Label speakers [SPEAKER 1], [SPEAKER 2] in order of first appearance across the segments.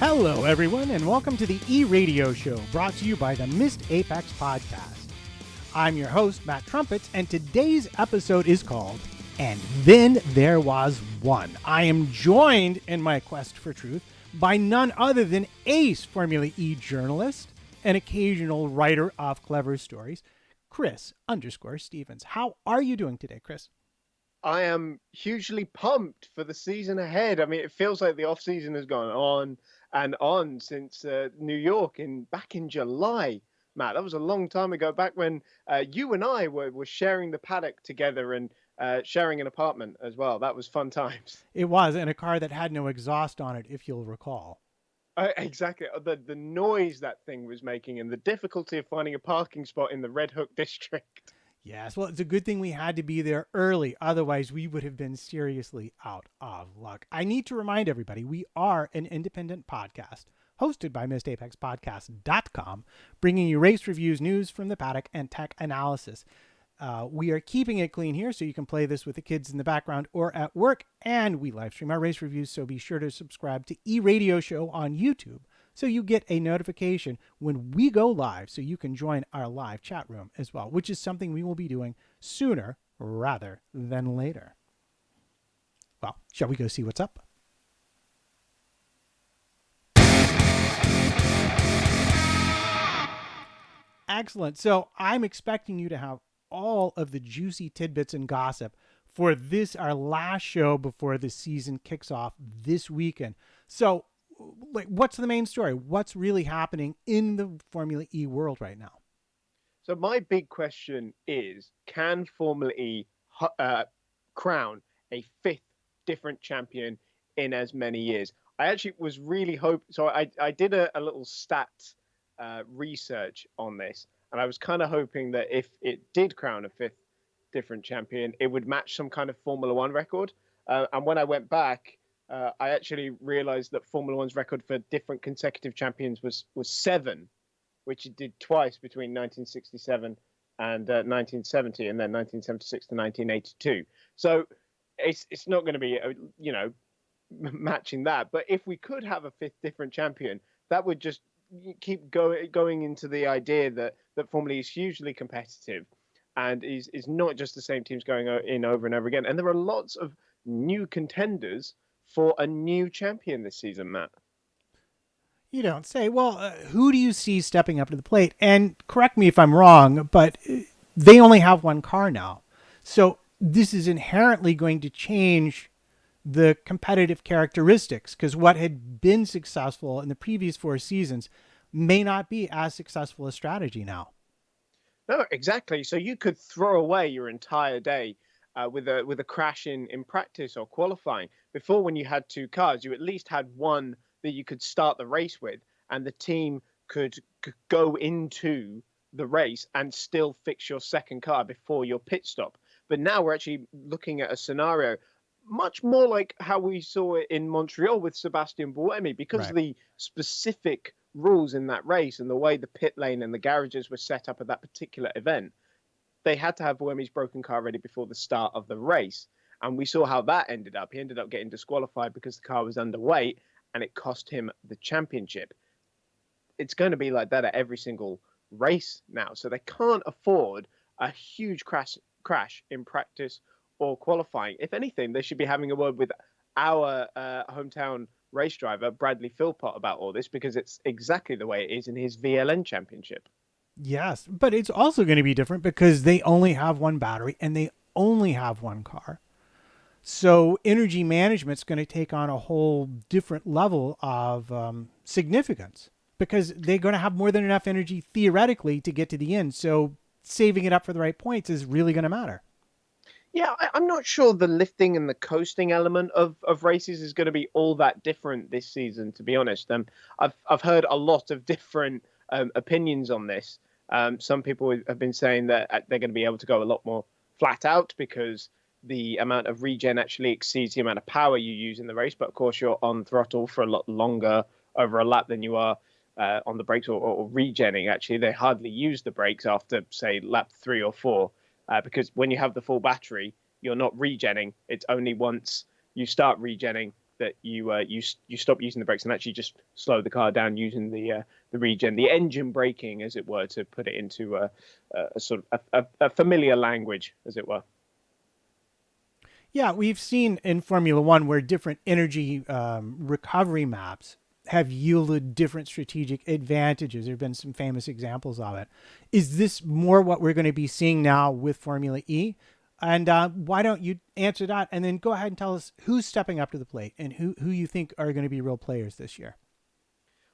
[SPEAKER 1] Hello, everyone, and welcome to the E-Radio Show, brought to you by the Missed Apex Podcast. I'm your host, Matt Trumpets, and today's episode is called And Then There Was One. I am joined in my quest for truth by none other than ace Formula E journalist and occasional writer of clever stories, Chris _Stevens. How are you doing today, Chris?
[SPEAKER 2] I am hugely pumped for the season ahead. I mean, it feels like the off season has gone on and on since New York back in July. Matt, that was a long time ago, back when you and I were sharing the paddock together and sharing an apartment as well. That was fun times.
[SPEAKER 1] It was, in a car that had no exhaust on it, if you'll recall.
[SPEAKER 2] Exactly. The noise that thing was making and the difficulty of finding a parking spot in the Red Hook district.
[SPEAKER 1] Yes, well, it's a good thing we had to be there early. Otherwise, we would have been seriously out of luck. I need to remind everybody, we are an independent podcast hosted by MissedApexPodcast.com, bringing you race reviews, news from the paddock, and tech analysis. We are keeping it clean here, so you can play this with the kids in the background or at work, and we live stream our race reviews, so be sure to subscribe to E-Radio Show on YouTube so you get a notification when we go live, so you can join our live chat room as well, which is something we will be doing sooner rather than later. Well, shall we go see what's up? Excellent. So I'm expecting you to have all of the juicy tidbits and gossip for this, our last show before the season kicks off this weekend. So, what's the main story? What's really happening in the Formula E world right now?
[SPEAKER 2] So my big question is, can Formula E crown a fifth different champion in as many years? I actually was really hoping, so I did a little stats research on this, and I was kind of hoping that if it did crown a fifth different champion, it would match some kind of Formula One record. And when I went back, I actually realized that Formula One's record for different consecutive champions was 7, which it did twice between 1967 and 1970, and then 1976 to 1982. So it's not going to be, matching that. But if we could have a fifth different champion, that would just keep going into the idea that Formula E is hugely competitive and is not just the same teams going in over and over again. And there are lots of new contenders for a new champion this season, Matt.
[SPEAKER 1] You don't say. Well, who do you see stepping up to the plate? And correct me if I'm wrong, but they only have one car now. So this is inherently going to change the competitive characteristics, because what had been successful in the previous 4 seasons may not be as successful a strategy now.
[SPEAKER 2] No, exactly. So you could throw away your entire day with a crash in practice or qualifying. Before, when you had 2 cars, you at least had one that you could start the race with, and the team could go into the race and still fix your second car before your pit stop. But now we're actually looking at a scenario much more like how we saw it in Montreal with Sebastian Buemi, because of the specific rules in that race and the way the pit lane and the garages were set up at that particular event. They had to have Buemi's broken car ready before the start of the race. And we saw how that ended up. He ended up getting disqualified because the car was underweight, and it cost him the championship. It's going to be like that at every single race now. So they can't afford a huge crash in practice or qualifying. If anything, they should be having a word with our hometown race driver, Bradley Philpott, about all this, because it's exactly the way it is in his VLN championship.
[SPEAKER 1] Yes, but it's also going to be different because they only have one battery and they only have one car. So energy management's going to take on a whole different level of significance, because they're going to have more than enough energy theoretically to get to the end. So saving it up for the right points is really going to matter.
[SPEAKER 2] Yeah, I'm not sure the lifting and the coasting element of races is going to be all that different this season, to be honest. I've heard a lot of different opinions on this. Some people have been saying that they're going to be able to go a lot more flat out because the amount of regen actually exceeds the amount of power you use in the race. But of course, you're on throttle for a lot longer over a lap than you are on the brakes or regenning. Actually, they hardly use the brakes after, say, lap 3 or 4. Because when you have the full battery, you're not regenning. It's only once you start regenning that you stop using the brakes and actually just slow the car down using the regen, the engine braking, as it were, to put it into a sort of a familiar language, as it were.
[SPEAKER 1] Yeah, we've seen in Formula One where different energy recovery maps have yielded different strategic advantages. There have been some famous examples of it. Is this more what we're going to be seeing now with Formula E? And why don't you answer that and then go ahead and tell us who's stepping up to the plate and who you think are going to be real players this year?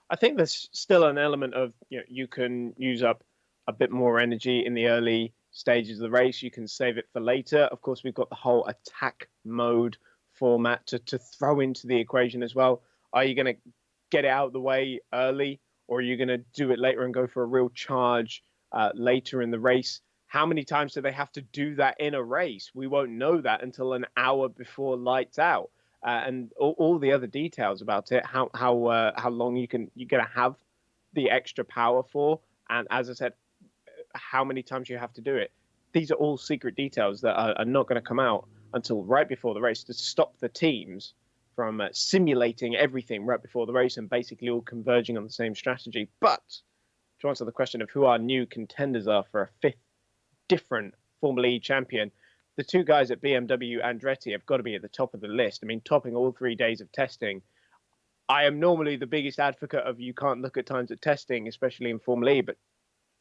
[SPEAKER 2] I think there's still an element of, you can use up a bit more energy in the early stages of the race. You can save it for later. Of course, we've got the whole attack mode format to throw into the equation as well. Are you going to get it out of the way early, or are you going to do it later and go for a real charge later in the race? How many times do they have to do that in a race? We won't know that until an hour before lights out. And all the other details about it, how long you're gonna have the extra power for, and as I said, how many times you have to do it. These are all secret details that are not going to come out until right before the race, to stop the teams from simulating everything right before the race and basically all converging on the same strategy. But to answer the question of who our new contenders are for a fifth different Formula E champion, the two guys at BMW Andretti have got to be at the top of the list. I mean, topping all 3 days of testing. I am normally the biggest advocate of you can't look at times at testing, especially in Formula E, but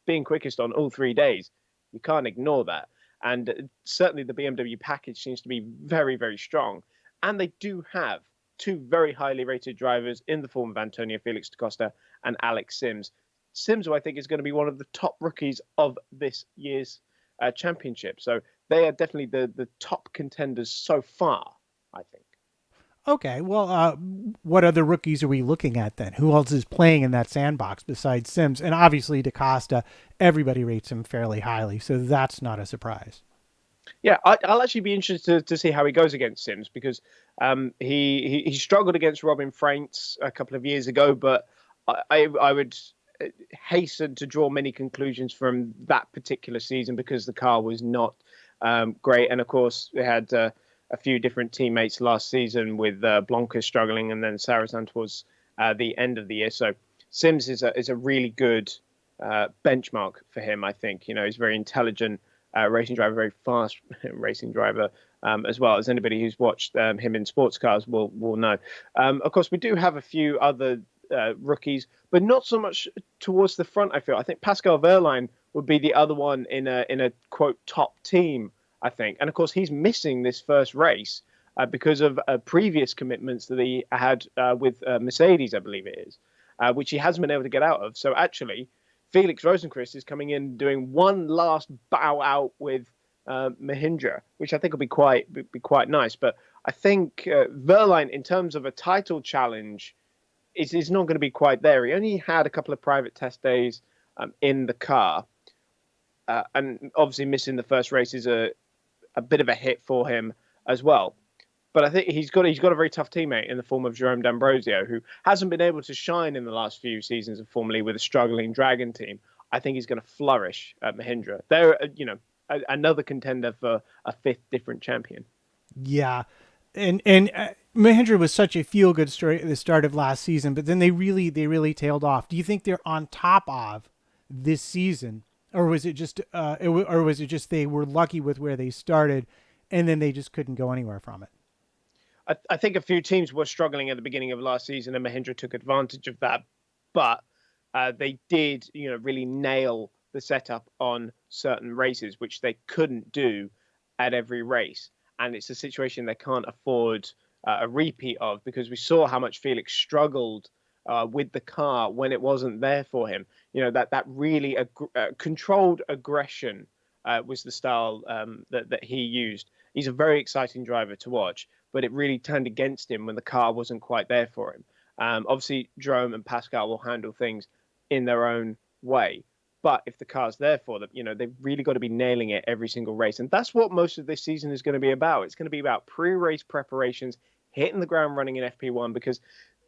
[SPEAKER 2] being quickest on all 3 days, you can't ignore that. And certainly the BMW package seems to be very, very strong. And they do have two very highly rated drivers in the form of Antonio Felix da Costa and Alex Sims. Sims, who I think is going to be one of the top rookies of this year's championship. So they are definitely the top contenders so far, I think.
[SPEAKER 1] Okay, well, what other rookies are we looking at then? Who else is playing in that sandbox besides Sims? And obviously, DaCosta, everybody rates him fairly highly, so that's not a surprise.
[SPEAKER 2] Yeah, I'll actually be interested to see how he goes against Sims, because he struggled against Robin Fraintz a couple of years ago, but I would hasten to draw many conclusions from that particular season because the car was not great. And of course, they had a few different teammates last season, with Blanca struggling and then Sarrazin towards the end of the year. So Sims is a really good benchmark for him, I think. He's a very intelligent racing driver, very fast racing driver, as well as anybody who's watched him in sports cars will know. Of course, we do have a few other rookies, but not so much towards the front. I think Pascal Wehrlein would be the other one in a quote top team, I think. And of course, he's missing this first race because of previous commitments that he had with Mercedes, I believe it is, which he hasn't been able to get out of. So actually, Felix Rosenqvist is coming in doing one last bow out with Mahindra, which I think will be quite nice. But I think Wehrlein, in terms of a title challenge, is not going to be quite there. He only had a couple of private test days in the car, and obviously missing the first race is a bit of a hit for him as well. But I think he's got a very tough teammate in the form of Jerome D'Ambrosio, who hasn't been able to shine in the last few seasons of Formula E with a struggling Dragon team. I think he's going to flourish at Mahindra. They're another contender for a fifth different champion.
[SPEAKER 1] Yeah, and Mahindra was such a feel good story at the start of last season, but then they really tailed off. Do you think they're on top of this season, or was it just they were lucky with where they started, and then they just couldn't go anywhere from it?
[SPEAKER 2] I think a few teams were struggling at the beginning of last season, and Mahindra took advantage of that. But they did, really nail the setup on certain races, which they couldn't do at every race. And it's a situation they can't afford a repeat of, because we saw how much Felix struggled with the car when it wasn't there for him. That really controlled aggression was the style that he used. He's a very exciting driver to watch, but it really turned against him when the car wasn't quite there for him. Obviously, Jerome and Pascal will handle things in their own way. But if the car's there for them, they've really got to be nailing it every single race. And that's what most of this season is going to be about. It's going to be about pre-race preparations, hitting the ground running in FP1, because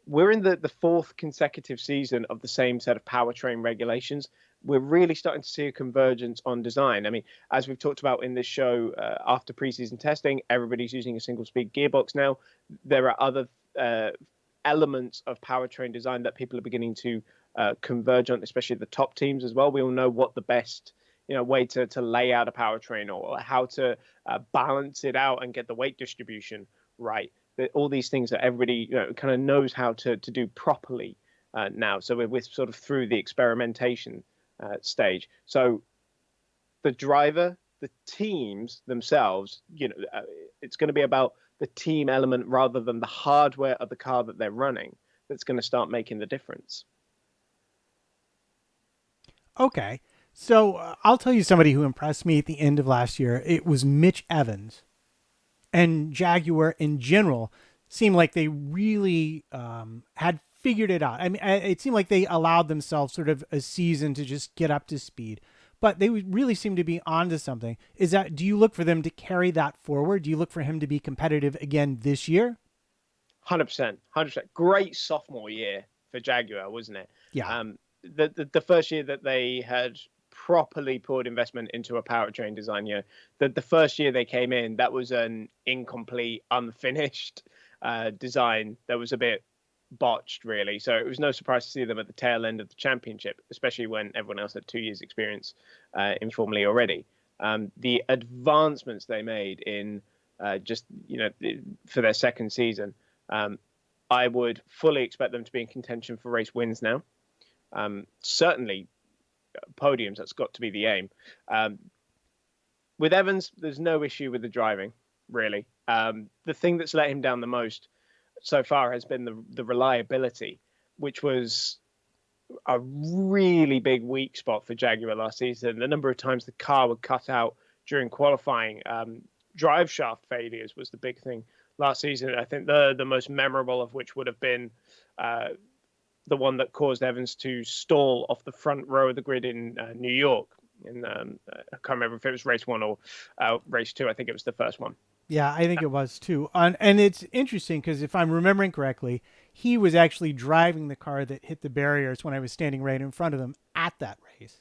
[SPEAKER 2] we're in the fourth consecutive season of the same set of powertrain regulations. We're really starting to see a convergence on design. I mean, as we've talked about in this show, after preseason testing, everybody's using a single-speed gearbox now. There are other elements of powertrain design that people are beginning to converge on, especially the top teams as well. We all know what the best way to lay out a powertrain, or how to balance it out and get the weight distribution right. All these things that everybody kind of knows how to do properly now. So we're sort of through the experimentation stage. So the driver, the teams themselves, it's going to be about the team element rather than the hardware of the car that they're running that's going to start making the difference.
[SPEAKER 1] Okay. So I'll tell you somebody who impressed me at the end of last year. It was Mitch Evans. And Jaguar in general seemed like they really had figured it out. I mean, it seemed like they allowed themselves sort of a season to just get up to speed, but they really seem to be onto something. Do you look for them to carry that forward? Do you look for him to be competitive again this year?
[SPEAKER 2] 100%. Great sophomore year for Jaguar, wasn't it?
[SPEAKER 1] Yeah.
[SPEAKER 2] The first year that they had properly poured investment into a powertrain design, the first year they came in, that was an incomplete, unfinished design that was a bit botched, really. So it was no surprise to see them at the tail end of the championship, especially when everyone else had 2 years experience in Formula E already. The advancements they made in for their second season, I would fully expect them to be in contention for race wins now. Certainly podiums, that's got to be the aim. With Evans, there's no issue with the driving, really. The thing that's let him down the most so far has been the reliability, which was a really big weak spot for Jaguar last season. The number of times the car would cut out during qualifying, drive shaft failures was the big thing last season. I think the most memorable of which would have been the one that caused Evans to stall off the front row of the grid in New York. I can't remember if it was race 1 or race 2. I think it was the first one.
[SPEAKER 1] Yeah, I think it was too. And it's interesting because if I'm remembering correctly, he was actually driving the car that hit the barriers when I was standing right in front of him at that race.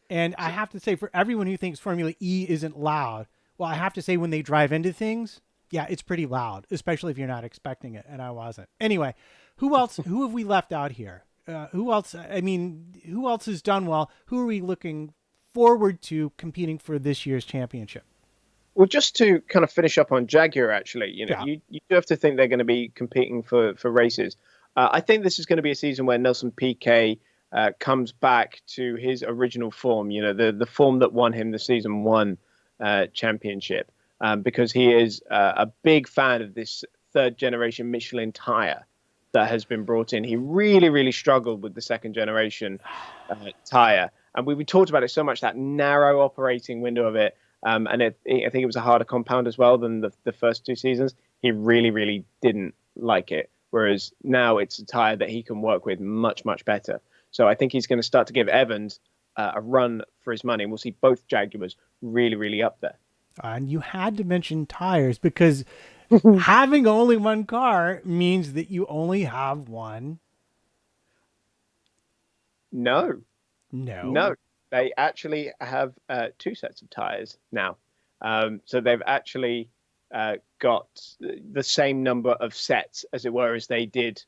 [SPEAKER 1] And I have to say, for everyone who thinks Formula E isn't loud, well, I have to say when they drive into things, yeah, it's pretty loud, especially if you're not expecting it. And I wasn't. Anyway, who else? Who have we left out here? Who else? I mean, who else has done well? Who are we looking forward to competing for this year's championship?
[SPEAKER 2] Well, just to kind of finish up on Jaguar, actually, you do have to think they're going to be competing for races. I think this is going to be a season where Nelson Piquet comes back to his original form, the form that won him the season 1 championship, because he is a big fan of this third generation Michelin tire that has been brought in. He really, really struggled with the second generation tire. And we talked about it so much, that narrow operating window of it. And I think it was a harder compound as well than the first 2 seasons. He really, really didn't like it. Whereas now it's a tire that he can work with much, much better. So I think he's going to start to give Evans a run for his money. And we'll see both Jaguars really, really up there.
[SPEAKER 1] And you had to mention tires because having only one car means that you only have one.
[SPEAKER 2] No. They actually have 2 sets of tires now. So they've actually got the same number of sets, as it were, as they did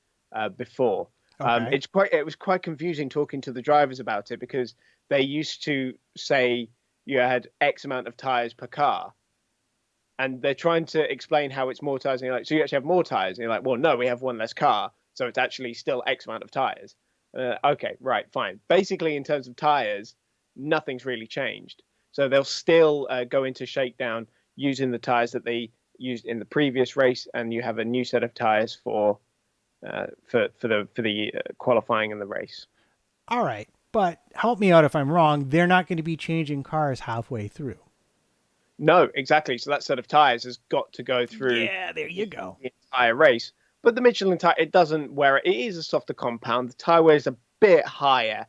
[SPEAKER 2] before.
[SPEAKER 1] Okay.
[SPEAKER 2] It was quite confusing talking to the drivers about it, because they used to say you had X amount of tires per car, and they're trying to explain how it's more tires. And you're like, so you actually have more tires? And you're like, well, no, we have one less car, so it's actually still X amount of tires. Okay, right, fine. Basically, in terms of tires, nothing's really changed. So they'll still go into shakedown using the tires that they used in the previous race, and you have a new set of tires for the qualifying and the race.
[SPEAKER 1] All right, but help me out if I'm wrong. They're not going to be changing cars halfway through.
[SPEAKER 2] No, exactly. So that set of tires has got to go through.
[SPEAKER 1] Yeah, there you go.
[SPEAKER 2] The entire race. But the Michelin tire, it doesn't wear it. It is a softer compound. The tire wear is a bit higher.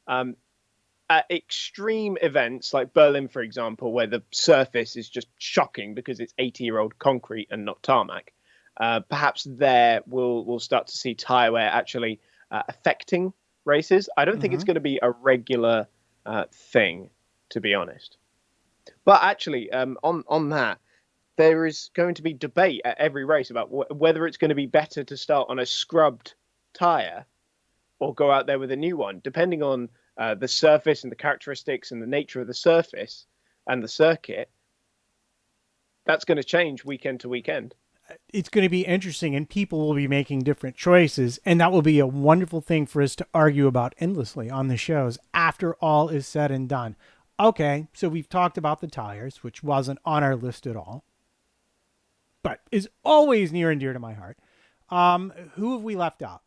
[SPEAKER 2] At extreme events like Berlin, for example, where the surface is just shocking because it's 80-year-old concrete and not tarmac, perhaps there we'll start to see tire wear actually affecting races. I don't think it's going to be a regular thing, to be honest. But actually, on that, there is going to be debate at every race about whether it's going to be better to start on a scrubbed tire or go out there with a new one, depending on the surface and the characteristics and the nature of the surface and the circuit. That's going to change weekend to weekend.
[SPEAKER 1] It's going to be interesting, and people will be making different choices, and that will be a wonderful thing for us to argue about endlessly on the shows after all is said and done. Okay, so we've talked about the tires, which wasn't on our list at all, but is always near and dear to my heart. Who have we left out?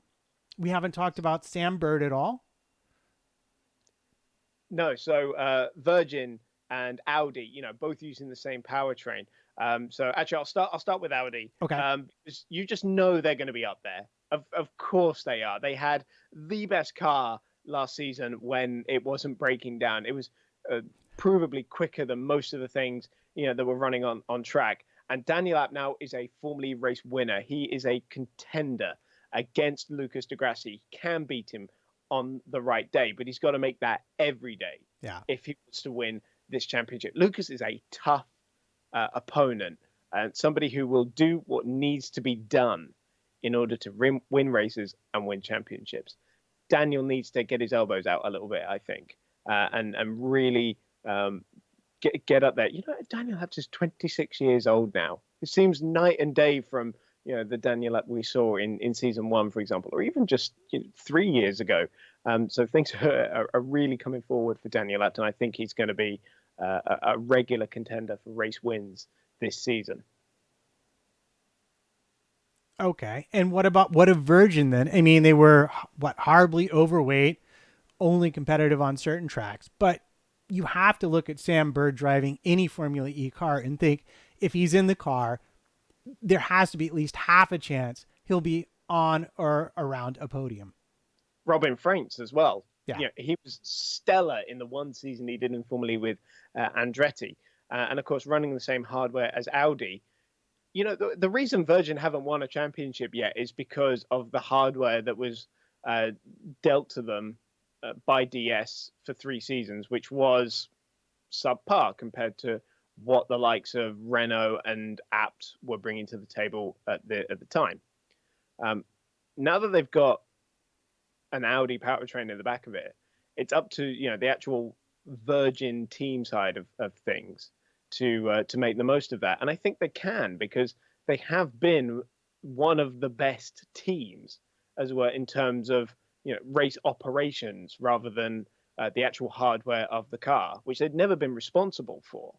[SPEAKER 1] We haven't talked about Sam Bird at all.
[SPEAKER 2] No, so Virgin and Audi, both using the same powertrain. So actually, I'll start with Audi.
[SPEAKER 1] Okay.
[SPEAKER 2] Because you just know they're going to be up there. Of course they are. They had the best car last season when it wasn't breaking down. It was provably quicker than most of the things that were running on track. And Daniel Abt now is a Formula E race winner. He is a contender against Lucas di Grassi. He can beat him on the right day, but he's got to make that every day if he wants to win this championship. Lucas is a tough opponent and somebody who will do what needs to be done in order to win races and win championships. Daniel needs to get his elbows out a little bit, I think, and really get up there. Daniel Abt is 26 years old now. It seems night and day from the Daniel Abt we saw in season 1, for example, or even just 3 years ago. So things are really coming forward for Daniel Abt, and I think he's going to be a regular contender for race wins this season.
[SPEAKER 1] Okay, and what of Virgin then? I mean, they were horribly overweight, only competitive on certain tracks, but you have to look at Sam Bird driving any Formula E car and think if he's in the car, there has to be at least half a chance he'll be on or around a podium.
[SPEAKER 2] Robin Fraintz as well.
[SPEAKER 1] Yeah.
[SPEAKER 2] He was stellar in the one season he did in Formula E with Andretti. And of course, running the same hardware as Audi. The reason Virgin haven't won a championship yet is because of the hardware that was dealt to them by DS for 3 seasons, which was subpar compared to what the likes of Renault and Abt were bringing to the table at the time. Now that they've got an Audi powertrain in the back of it, it's up to the actual Virgin team side of things to make the most of that, and I think they can, because they have been one of the best teams as well in terms of race operations rather than the actual hardware of the car, which they'd never been responsible for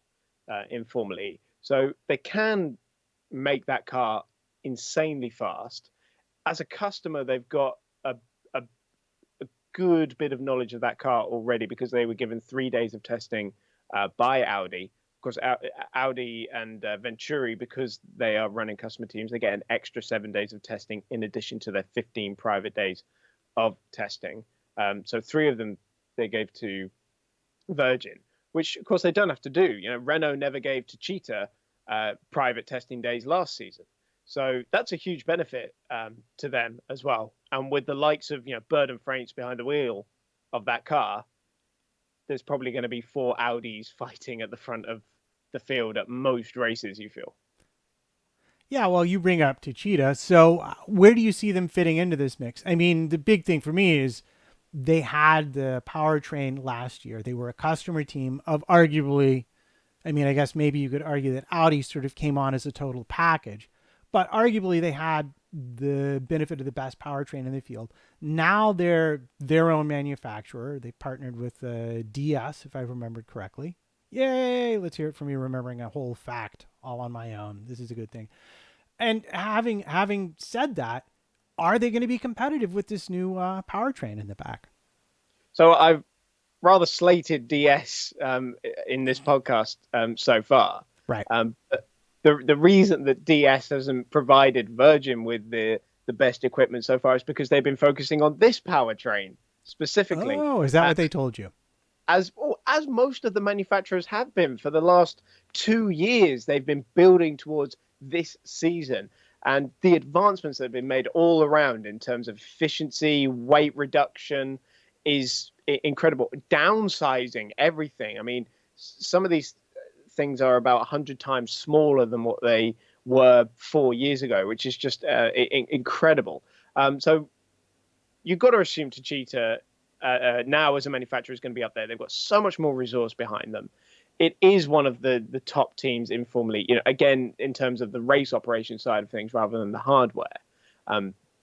[SPEAKER 2] in Formula E. So they can make that car insanely fast. As a customer, they've got a good bit of knowledge of that car already, because they were given 3 days of testing by Audi. Of course, Audi and Venturi, because they are running customer teams, they get an extra 7 days of testing in addition to their 15 private days of testing. So 3 of them they gave to Virgin, which of course they don't have to do. Renault never gave to Cheetah private testing days last season. So that's a huge benefit to them as well. And with the likes of Bird and Fraintz behind the wheel of that car, there's probably going to be 4 Audis fighting at the front of the field at most races, you feel.
[SPEAKER 1] Yeah, well, you bring up Techeetah. So where do you see them fitting into this mix? I mean, the big thing for me is they had the powertrain last year. They were a customer team of arguably, I mean, I guess maybe you could argue that Audi sort of came on as a total package, but arguably they had the benefit of the best powertrain in the field. Now they're their own manufacturer. They partnered with DS, if I remembered correctly. Yay! Let's hear it from me remembering a whole fact all on my own. This is a good thing. And having said that, are they going to be competitive with this new powertrain in the back?
[SPEAKER 2] So I've rather slated DS in this podcast so far.
[SPEAKER 1] Right.
[SPEAKER 2] The reason that DS hasn't provided Virgin with the best equipment so far is because they've been focusing on this powertrain specifically.
[SPEAKER 1] Oh, is that what they told you?
[SPEAKER 2] As most of the manufacturers have been for the last 2 years, they've been building towards this season. And the advancements that have been made all around in terms of efficiency, weight reduction is incredible. Downsizing everything. I mean, some of these things are about 100 times smaller than what they were 4 years ago, which is just incredible. So you've got to assume Techeetah now as a manufacturer is going to be up there. They've got so much more resource behind them. It is one of the top teams in Formula E, again, in terms of the race operation side of things rather than the hardware.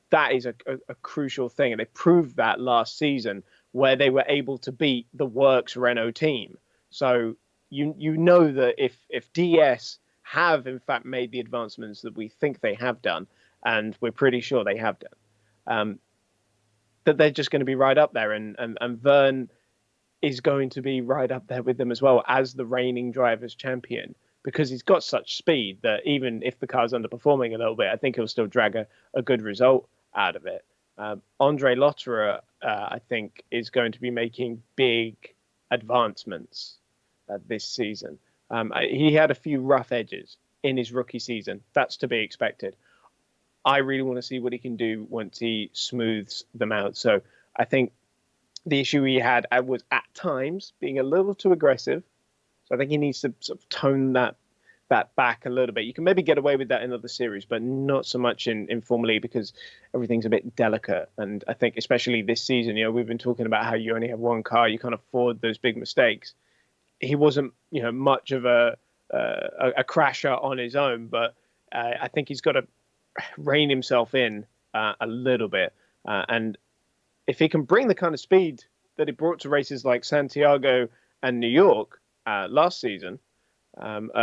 [SPEAKER 2] That is a crucial thing. And they proved that last season where they were able to beat the Works Renault team. So you know that if DS have in fact made the advancements that we think they have done, and we're pretty sure they have done, that they're just going to be right up there. And Verne is going to be right up there with them as well as the reigning drivers' champion, because he's got such speed that even if the car's underperforming a little bit, I think he'll still drag a good result out of it. Andre Lotterer, I think, is going to be making big advancements this season. He had a few rough edges in his rookie season. That's to be expected. I really want to see what he can do once he smooths them out. So I think the issue he had was at times being a little too aggressive. So I think he needs to sort of tone that back a little bit. You can maybe get away with that in other series, but not so much in Formula E because everything's a bit delicate. And I think especially this season, we've been talking about how you only have one car, you can't afford those big mistakes. He wasn't, much of a crasher on his own, but I think he's got to rein himself in a little bit. And if he can bring the kind of speed that he brought to races like Santiago and New York last season,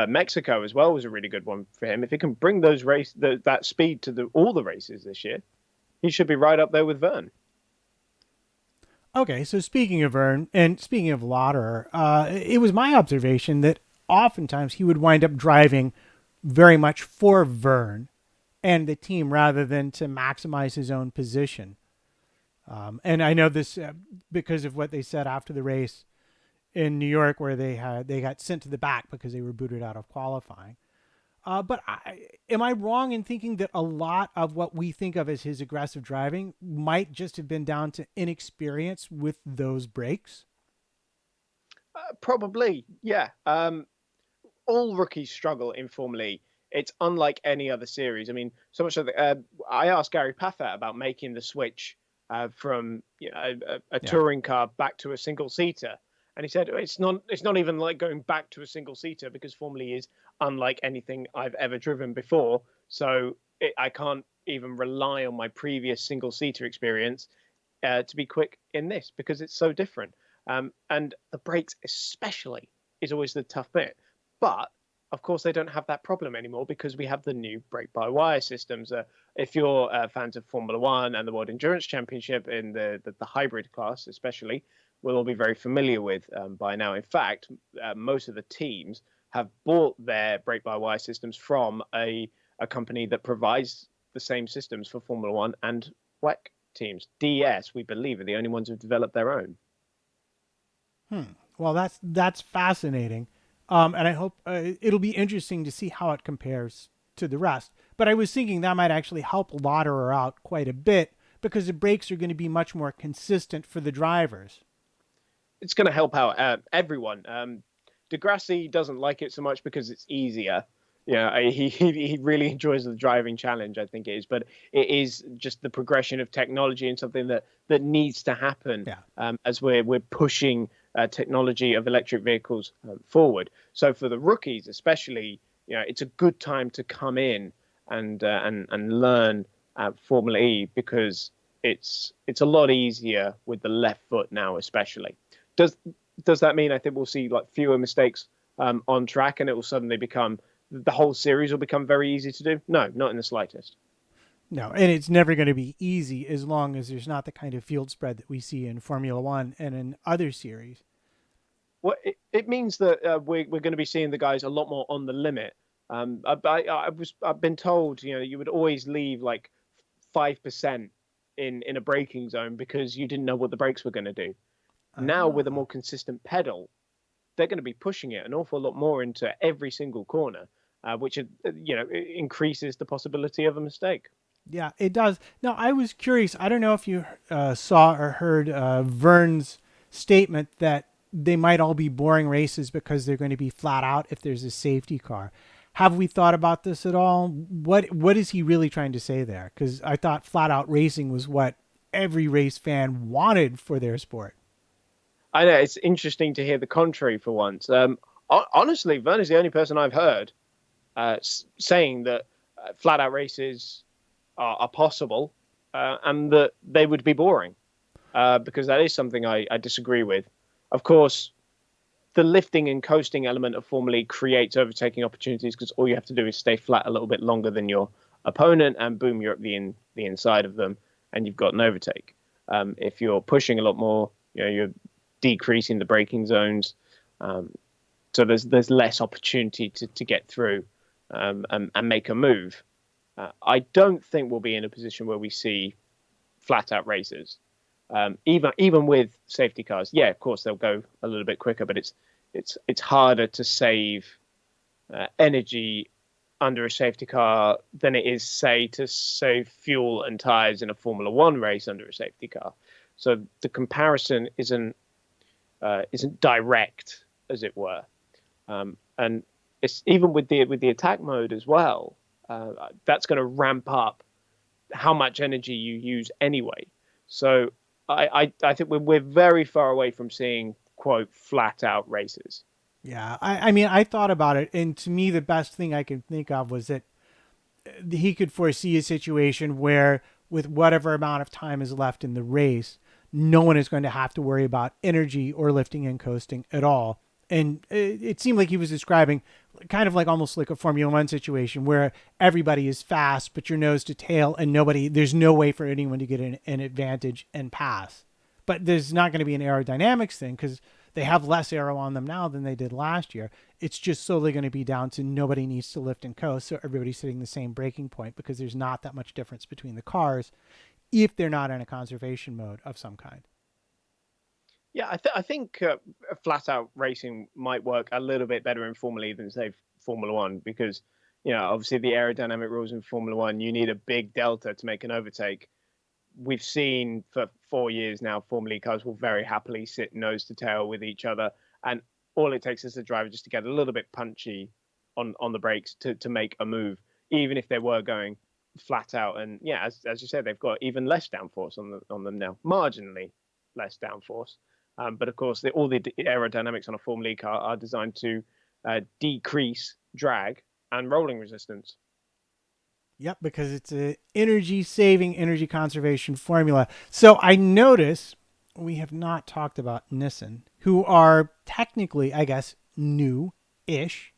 [SPEAKER 2] Mexico as well was a really good one for him. If he can bring that speed to all the races this year, he should be right up there with Verne.
[SPEAKER 1] Okay, so speaking of Verne and speaking of Lotterer, it was my observation that oftentimes he would wind up driving very much for Verne and the team rather than to maximize his own position. And I know this because of what they said after the race in New York, where they got sent to the back because they were booted out of qualifying. But am I wrong in thinking that a lot of what we think of as his aggressive driving might just have been down to inexperience with those brakes?
[SPEAKER 2] Probably, yeah. All rookies struggle in Formula E. It's unlike any other series. I mean, so much so that I asked Gary Paffett about making the switch from a touring car back to a single-seater. And he said, it's not even like going back to a single-seater because Formula E is unlike anything I've ever driven before. So I can't even rely on my previous single-seater experience to be quick in this because it's so different. And the brakes especially is always the tough bit. But, of course, they don't have that problem anymore because we have the new brake-by-wire systems. If you're fans of Formula One and the World Endurance Championship in the hybrid class especially, we'll all be very familiar with by now. In fact, most of the teams have bought their brake-by-wire systems from a company that provides the same systems for Formula One and WEC teams. DS, we believe, are the only ones who've developed their own.
[SPEAKER 1] Well, that's fascinating. And I hope it'll be interesting to see how it compares to the rest. But I was thinking that might actually help Lotterer out quite a bit because the brakes are going to be much more consistent for the drivers.
[SPEAKER 2] It's going to help out everyone. Degrassi doesn't like it so much because it's easier. He really enjoys the driving challenge, I think it is. But it is just the progression of technology and something that needs to happen as we're pushing technology of electric vehicles forward. So for the rookies, especially, it's a good time to come in and learn Formula E because it's a lot easier with the left foot now, especially. Does that mean I think we'll see like fewer mistakes on track and it will suddenly become the whole series will become very easy to do? No, not in the slightest.
[SPEAKER 1] No, and it's never going to be easy as long as there's not the kind of field spread that we see in Formula One and in other series.
[SPEAKER 2] Well, it means that we're going to be seeing the guys a lot more on the limit. I've been told, you would always leave like 5% in a braking zone because you didn't know what the brakes were going to do. Now with a more consistent pedal, they're going to be pushing it an awful lot more into every single corner, which increases the possibility of a mistake.
[SPEAKER 1] Yeah, it does. Now, I was curious. I don't know if you saw or heard Verne's statement that they might all be boring races because they're going to be flat out if there's a safety car. Have we thought about this at all? What is he really trying to say there? Because I thought flat out racing was what every race fan wanted for their sport.
[SPEAKER 2] I know it's interesting to hear the contrary for once. Honestly, Vern is the only person I've heard saying that flat out races are possible and that they would be boring, because that is something I disagree with. Of course, the lifting and coasting element of Formula E creates overtaking opportunities because all you have to do is stay flat a little bit longer than your opponent, and boom, you're at the inside of them, and you've got an overtake. If you're pushing a lot more, you're decreasing the braking zones, so there's less opportunity to get through and make a move. I don't think we'll be in a position where we see flat out races. Even with safety cars, yeah, of course they'll go a little bit quicker, but it's harder to save energy under a safety car than it is, say, to save fuel and tires in a Formula One race under a safety car. So the comparison isn't direct, as it were, and it's even with the attack mode as well. That's going to ramp up how much energy you use anyway. So I think we're very far away from seeing, quote, flat out races.
[SPEAKER 1] Yeah, I mean, I thought about it, and to me, the best thing I can think of was that he could foresee a situation where, with whatever amount of time is left in the race, no one is going to have to worry about energy or lifting and coasting at all. And it seemed like he was describing kind of like almost like a Formula One situation where everybody is fast, but you're nose to tail, and there's no way for anyone to get an advantage and pass. But there's not going to be an aerodynamics thing because they have less aero on them now than they did last year. It's just solely going to be down to nobody needs to lift and coast, so everybody's hitting the same braking point because there's not that much difference between the cars if they're not in a conservation mode of some kind.
[SPEAKER 2] Yeah, I think flat out racing might work a little bit better in Formula E than, say, Formula One, because obviously the aerodynamic rules in Formula One, you need a big delta to make an overtake. We've seen for 4 years now, Formula E cars will very happily sit nose to tail with each other, and all it takes is the driver just to get a little bit punchy on the brakes to make a move, even if they were going flat out. And yeah, as you said, they've got even less downforce on them now, marginally less downforce. But of course, all the aerodynamics on a Formula E car are designed to decrease drag and rolling resistance.
[SPEAKER 1] Yep, because it's a energy saving, energy conservation formula. So I notice we have not talked about Nissan, who are technically, I guess, new-ish,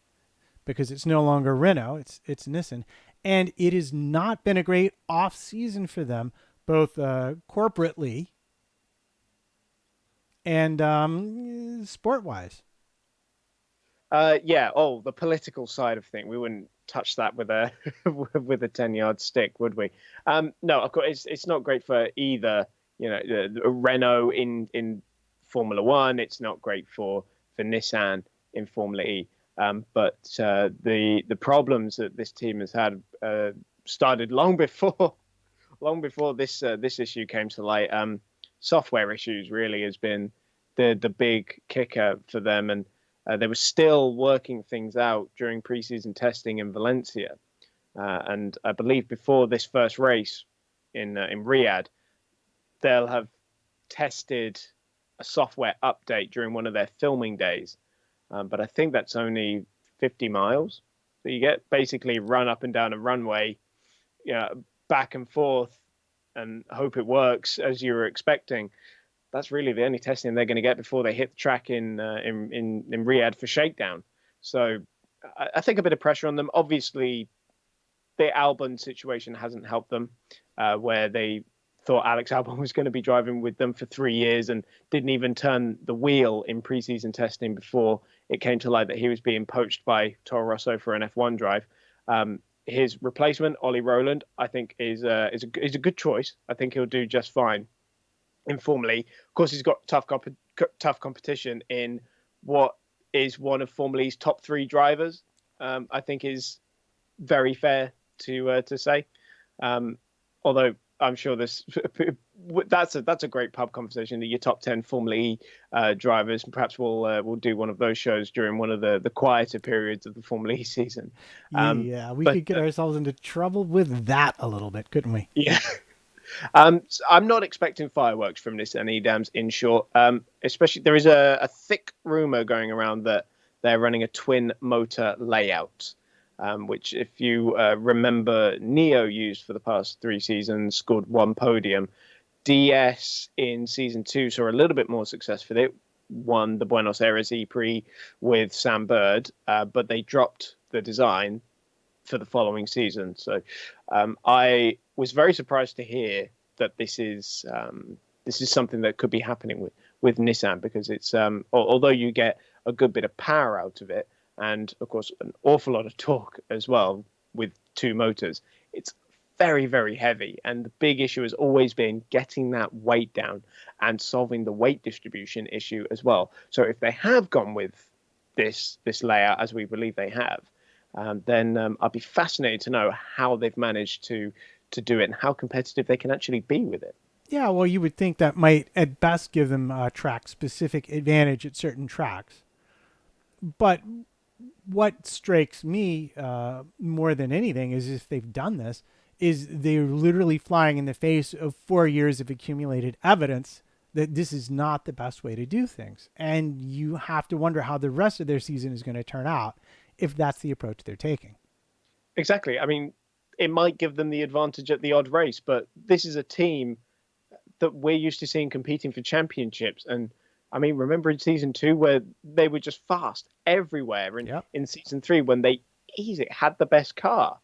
[SPEAKER 1] because it's no longer Renault, it's Nissan, and it has not been a great off season for them, both corporately and sport wise.
[SPEAKER 2] Yeah. Oh, the political side of things. We wouldn't touch that with a with a 10-yard stick, would we? No, of course, it's not great for either. The Renault in Formula One. It's not great for Nissan in Formula E. But the problems that this team has had started long before this issue came to light. Software issues really has been the big kicker for them, and they were still working things out during preseason testing in Valencia, and I believe before this first race in Riyadh, they'll have tested a software update during one of their filming days, but I think that's only 50 miles. So you get basically run up and down a runway, back and forth, and hope it works as you were expecting. That's really the only testing they're going to get before they hit the track in Riyadh for shakedown. So I think a bit of pressure on them. Obviously, the Albon situation hasn't helped them, where they thought Alex Albon was going to be driving with them for 3 years and didn't even turn the wheel in preseason testing before it came to light that he was being poached by Toro Rosso for an F1 drive. His replacement, Ollie Rowland, I think is a good choice. I think he'll do just fine in Formula E. Of course, he's got tough competition in what is one of Formula E's top 3 drivers. I think is very fair to say. Although I'm sure there's that's a great pub conversation. Your top 10 Formula E drivers. Perhaps we'll do one of those shows during one of the quieter periods of the Formula E season.
[SPEAKER 1] Yeah, we
[SPEAKER 2] But
[SPEAKER 1] could get ourselves into trouble with that a little bit, couldn't we?
[SPEAKER 2] yeah. So I'm not expecting fireworks from this EDAMS, in short. Especially there is a thick rumor going around that they're running a twin motor layout, which, if you remember, Neo used for the past 3 seasons, scored 1 podium. DS in season 2 saw a little bit more success with it, won the Buenos Aires E-Prix with Sam Bird, but they dropped the design for the following season. So I was very surprised to hear that this is something that could be happening with Nissan, because it's although you get a good bit of power out of it, and of course an awful lot of torque as well with 2 motors, it's very, very heavy. And the big issue has always been getting that weight down and solving the weight distribution issue as well. So if they have gone with this layout, as we believe they have, then I'd be fascinated to know how they've managed to do it and how competitive they can actually be with it.
[SPEAKER 1] Yeah, well, you would think that might at best give them a track-specific advantage at certain tracks. But what strikes me more than anything is, if they've done this, is they're literally flying in the face of 4 years of accumulated evidence that this is not the best way to do things. And you have to wonder how the rest of their season is going to turn out if that's the approach they're taking.
[SPEAKER 2] Exactly. I mean, it might give them the advantage at the odd race, but this is a team that we're used to seeing competing for championships. And I mean, remember in season 2 where they were just fast everywhere, and in season 3 when they easily had the best car,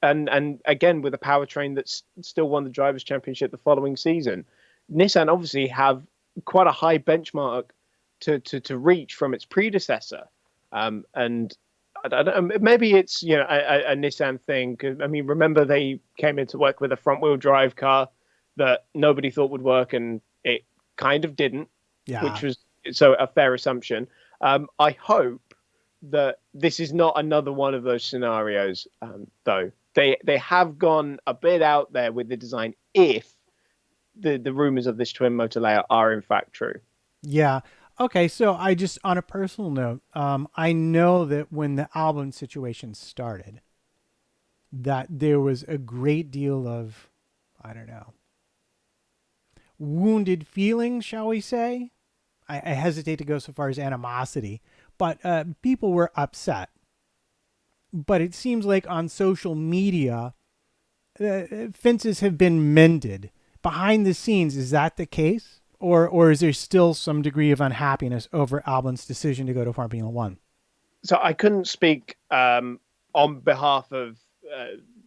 [SPEAKER 2] and again with a powertrain that still won the Drivers' Championship the following season. Nissan obviously have quite a high benchmark to reach from its predecessor, and I don't know, maybe it's a Nissan thing. 'Cause, I mean, remember they came into work with a front-wheel drive car that nobody thought would work, and it kind of didn't, which was so a fair assumption. I hope that this is not another one of those scenarios, though. They have gone a bit out there with the design, if the rumors of this twin motor layout are in fact true.
[SPEAKER 1] Yeah. Okay, so I just, on a personal note, I know that when the Albon situation started, that there was a great deal of, I don't know, wounded feelings, shall we say? I hesitate to go so far as animosity, but people were upset. But it seems like on social media, fences have been mended. Behind the scenes, is that the case? Or is there still some degree of unhappiness over Albon's decision to go to Formula One?
[SPEAKER 2] So I couldn't speak on behalf of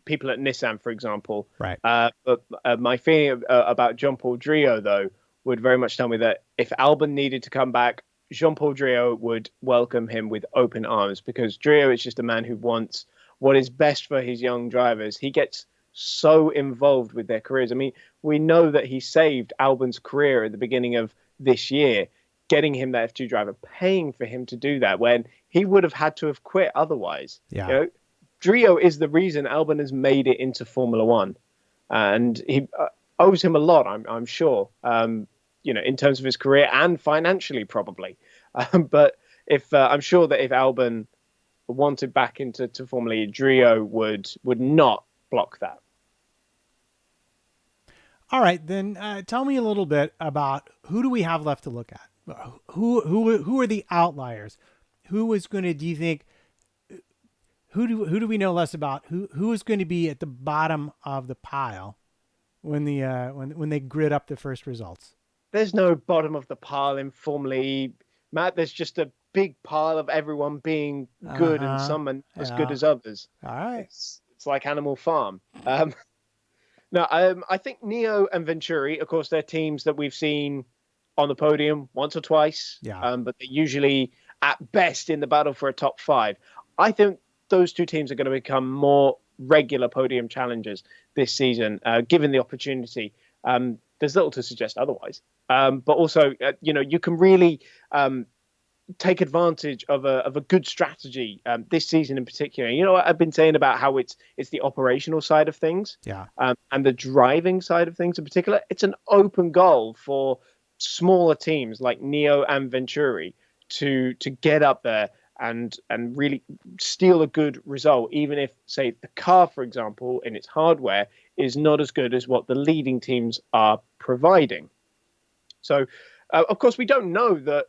[SPEAKER 2] people at Nissan, for example.
[SPEAKER 1] Right.
[SPEAKER 2] But my feeling about Jean-Paul Drio, though, would very much tell me that if Albon needed to come back, Jean-Paul Drio would welcome him with open arms, because Drio is just a man who wants what is best for his young drivers. He gets so involved with their careers. I mean, we know that he saved Albon's career at the beginning of this year, getting him that F2 driver, paying for him to do that when he would have had to have quit otherwise.
[SPEAKER 1] Yeah.
[SPEAKER 2] Drio is the reason Albon has made it into Formula One, and he owes him a lot, I'm sure, in terms of his career and financially, probably. But if I'm sure that if Albon wanted back into Formula E, Drio would not block that.
[SPEAKER 1] All right, then tell me a little bit about who do we have left to look at? Who are the outliers? Who is going to, do you think, who do we know less about? Who is going to be at the bottom of the pile when they grid up the first results?
[SPEAKER 2] There's no bottom of the pile in Formula E, Matt. There's just a big pile of everyone being good, and some as good as others.
[SPEAKER 1] All right.
[SPEAKER 2] It's like Animal Farm. No, I think Neo and Venturi, of course, they're teams that we've seen on the podium once or twice.
[SPEAKER 1] Yeah.
[SPEAKER 2] But they're usually at best in the battle for a top 5. I think those 2 teams are going to become more regular podium challengers this season, given the opportunity. There's little to suggest otherwise. But also, you can really take advantage of a good strategy this season in particular. You know what I've been saying about how it's the operational side of things,
[SPEAKER 1] Yeah.
[SPEAKER 2] and the driving side of things in particular. It's an open goal for smaller teams like Neo and Venturi to get up there and really steal a good result, even if, say, the car, for example, in its hardware is not as good as what the leading teams are providing. So, of course, we don't know that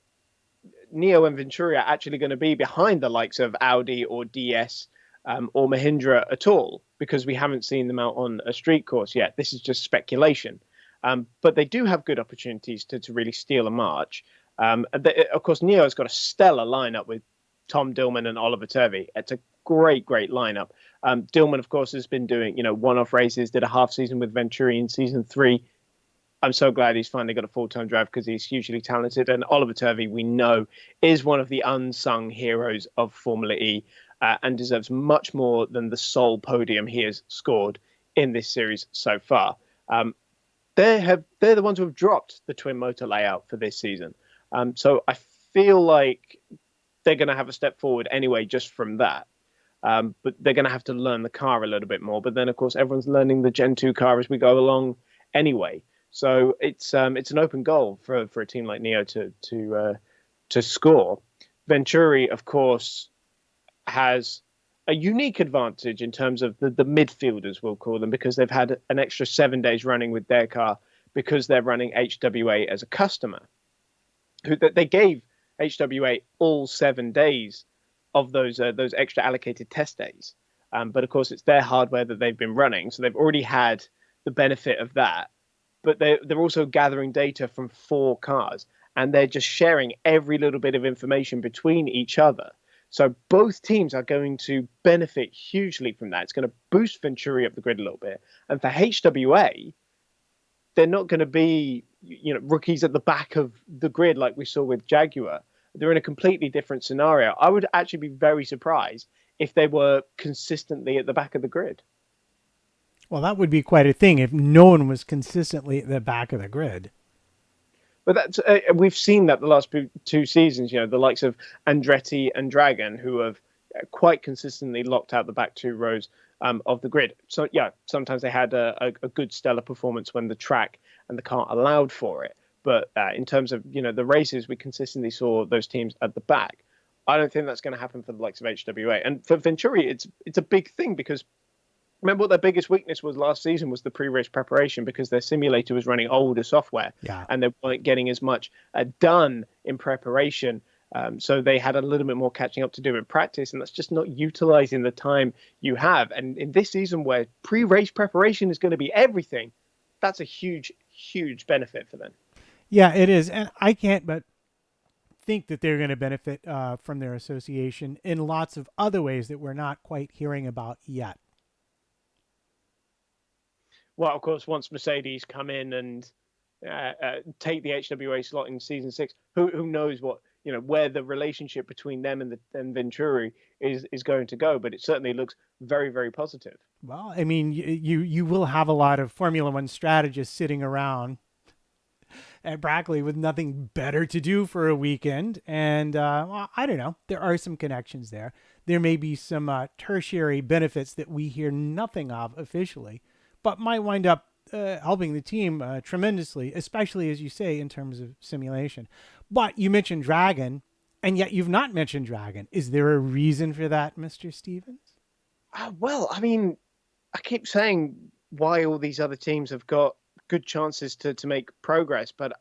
[SPEAKER 2] Neo and Venturi are actually going to be behind the likes of Audi or DS or Mahindra at all, because we haven't seen them out on a street course yet. This is just speculation. But they do have good opportunities to really steal a march. Of course, Neo's got a stellar lineup with Tom Dillman and Oliver Turvey. It's a great lineup. Dillman, of course, has been doing one-off races, did a half season with Venturi in season 3. I'm so glad he's finally got a full-time drive because he's hugely talented. And Oliver Turvey, we know, is one of the unsung heroes of Formula E and deserves much more than the sole podium he has scored in this series so far. They're the ones who have dropped the twin motor layout for this season. So I feel like they're going to have a step forward anyway, just from that. But they're going to have to learn the car a little bit more. But then, of course, everyone's learning the Gen 2 car as we go along anyway. So it's an open goal for a team like Neo to score. Venturi, of course, has a unique advantage in terms of the midfielders, we'll call them, because they've had an extra 7 days running with their car because they're running HWA as a customer. They gave HWA all 7 days of those extra allocated test days. But of course, it's their hardware that they've been running, so they've already had the benefit of that. But they're also gathering data from 4 cars, and they're just sharing every little bit of information between each other. So both teams are going to benefit hugely from that. It's going to boost Venturi up the grid a little bit. And for HWA, they're not going to be rookies at the back of the grid like we saw with Jaguar. They're in a completely different scenario. I would actually be very surprised if they were consistently at the back of the grid.
[SPEAKER 1] Well, that would be quite a thing if no one was consistently at the back of the grid.
[SPEAKER 2] But that's we've seen that the last 2 seasons. The likes of Andretti and Dragon, who have quite consistently locked out the back 2 rows of the grid. So yeah, sometimes they had a good stellar performance when the track and the car allowed for it. But in terms of the races, we consistently saw those teams at the back. I don't think that's going to happen for the likes of HWA. And for Venturi, it's a big thing because remember what their biggest weakness was last season was the pre-race preparation, because their simulator was running older software, and they weren't getting as much done in preparation. So they had a little bit more catching up to do in practice, and that's just not utilizing the time you have. And in this season where pre-race preparation is going to be everything, that's a huge benefit for them.
[SPEAKER 1] Yeah, it is. And I can't but think that they're going to benefit from their association in lots of other ways that we're not quite hearing about yet.
[SPEAKER 2] Well, of course, once Mercedes come in and take the HWA slot in season 6, who knows what where the relationship between them and Venturi is going to go? But it certainly looks very positive.
[SPEAKER 1] Well, I mean, you will have a lot of Formula One strategists sitting around at Brackley with nothing better to do for a weekend, and well, I don't know. There are some connections there. There may be some tertiary benefits that we hear nothing of officially, but might wind up helping the team tremendously, especially, as you say, in terms of simulation. But you mentioned Dragon, and yet you've not mentioned Dragon. Is there a reason for that, Mr. Stevens?
[SPEAKER 2] Well, I mean, I keep saying why all these other teams have got good chances to make progress, but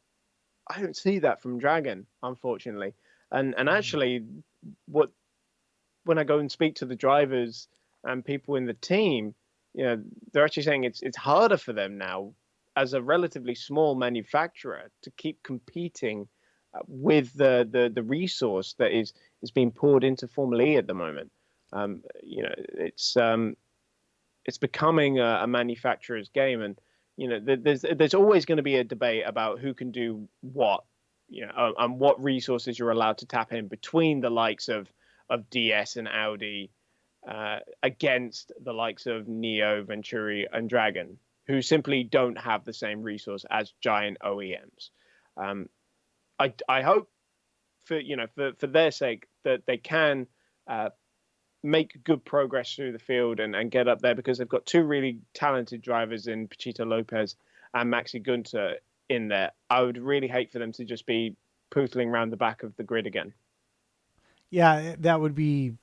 [SPEAKER 2] I don't see that from Dragon, unfortunately. And actually, when I go and speak to the drivers and people in the team, they're actually saying it's harder for them now as a relatively small manufacturer to keep competing with the resource that is being poured into Formula E at the moment. It's becoming a manufacturer's game, and there's always going to be a debate about who can do what, and what resources you're allowed to tap in between the likes of DS and Audi against the likes of Neo, Venturi, and Dragon, who simply don't have the same resource as giant OEMs. I hope for their sake, that they can make good progress through the field and get up there, because they've got two really talented drivers in Pachito Lopez and Maxi Gunter in there. I would really hate for them to just be pootling around the back of the grid again.
[SPEAKER 1] Yeah, that would be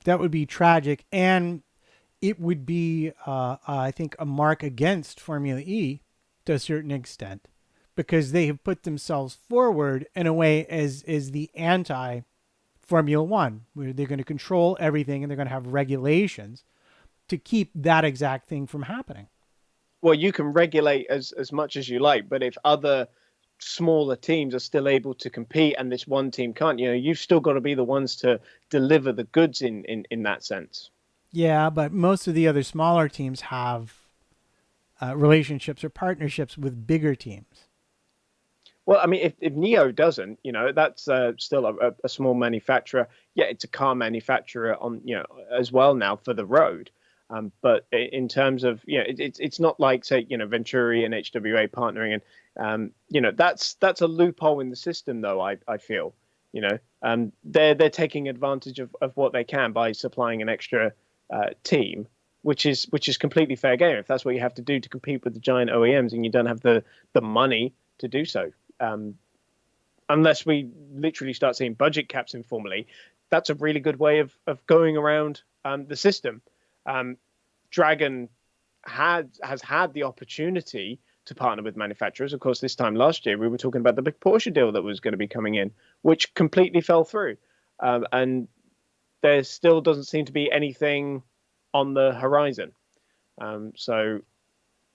[SPEAKER 1] tragic, and it would be, I think, a mark against Formula E to a certain extent, because they have put themselves forward in a way as the anti Formula One, where they're going to control everything and they're going to have regulations to keep that exact thing from happening.
[SPEAKER 2] Well, you can regulate as much as you like, but if other smaller teams are still able to compete and this one team can't, you've still got to be the ones to deliver the goods in that sense.
[SPEAKER 1] Yeah, but most of the other smaller teams have relationships or partnerships with bigger teams.
[SPEAKER 2] Well, I mean, if Neo doesn't, that's still a small manufacturer. Yeah, it's a car manufacturer on, as well now for the road. But in terms of, it's not like, say, Venturi and HWA partnering, and that's a loophole in the system, though. I feel, they're taking advantage of what they can by supplying an extra team, which is completely fair game if that's what you have to do to compete with the giant OEMs, and you don't have the money to do so. Unless we literally start seeing budget caps in Formula E, that's a really good way of going around the system. Dragon has had the opportunity to partner with manufacturers. Of course, this time last year, we were talking about the big Porsche deal that was going to be coming in, which completely fell through. And there still doesn't seem to be anything on the horizon. So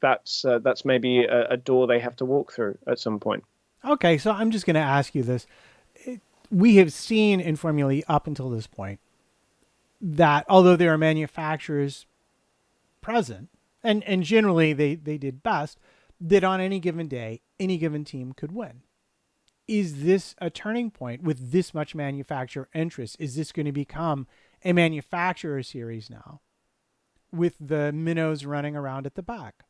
[SPEAKER 2] that's maybe a door they have to walk through at some point.
[SPEAKER 1] Okay, so I'm just going to ask you this. We have seen in Formula E up until this point that although there are manufacturers present, and generally they did best, that on any given day, any given team could win. Is this a turning point with this much manufacturer interest? Is this going to become a manufacturer series now with the minnows running around at the back?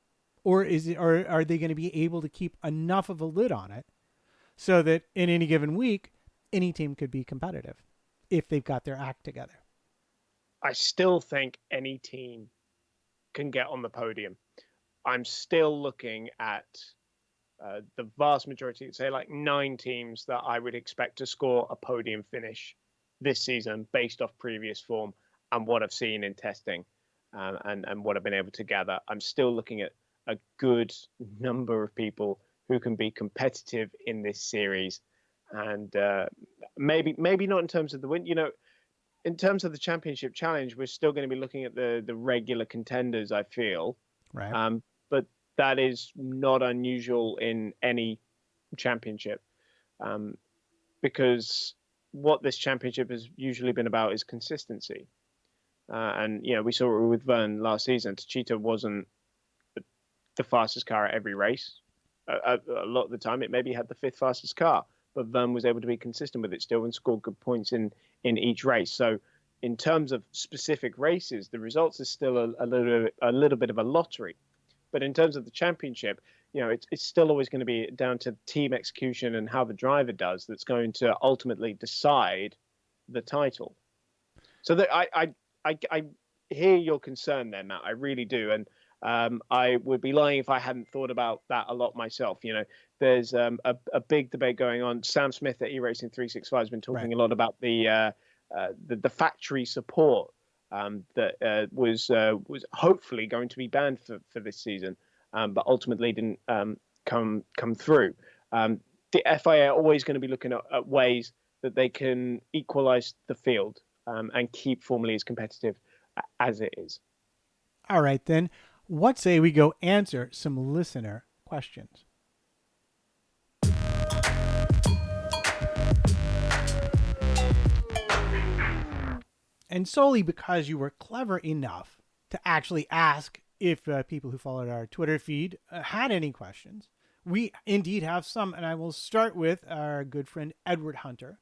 [SPEAKER 1] Or are they going to be able to keep enough of a lid on it so that in any given week, any team could be competitive if they've got their act together?
[SPEAKER 2] I still think any team can get on the podium. I'm still looking at the vast majority, say like 9 teams that I would expect to score a podium finish this season based off previous form and what I've seen in testing and what I've been able to gather. I'm still looking at a good number of people who can be competitive in this series, and maybe not in terms of the win. In terms of the championship challenge, we're still going to be looking at the regular contenders, I feel.
[SPEAKER 1] Right.
[SPEAKER 2] But that is not unusual in any championship, because what this championship has usually been about is consistency. And we saw it with Vern last season. Techeetah wasn't the fastest car at every race. A lot of the time, it maybe had the 5th fastest car, but Vern was able to be consistent with it still and scored good points in each race. So in terms of specific races, the results are still a little bit of a lottery. But in terms of the championship, it's still always going to be down to team execution and how the driver does that's going to ultimately decide the title. So that I hear your concern there, Matt. I really do. And I would be lying if I hadn't thought about that a lot myself. There's a big debate going on. Sam Smith at eRacing 365 has been talking a lot about the factory support that was hopefully going to be banned for this season, but ultimately didn't come through. The FIA are always going to be looking at ways that they can equalize the field and keep Formula E as competitive as it is.
[SPEAKER 1] All right, then. What say we go answer some listener questions? And solely because you were clever enough to actually ask if people who followed our Twitter feed had any questions, we indeed have some. And I will start with our good friend Edward Hunter.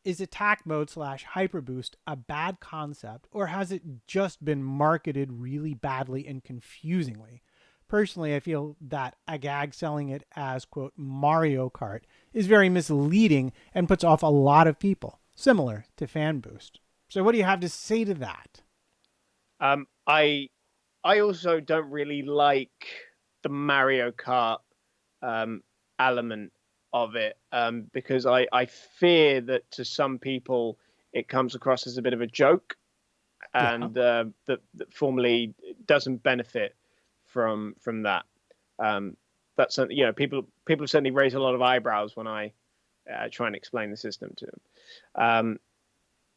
[SPEAKER 1] Is attack mode / hyperboost a bad concept, or has it just been marketed really badly and confusingly? Personally, I feel that AGAG selling it as, quote, Mario Kart is very misleading and puts off a lot of people. similar to fan boost. So what do you have to say to that?
[SPEAKER 2] I also don't really like the Mario Kart um, element of it because I fear that to some people it comes across as a bit of a joke,
[SPEAKER 1] Yeah.
[SPEAKER 2] and that formally doesn't benefit from that. That's something, people certainly raise a lot of eyebrows when I try and explain the system to them. Um,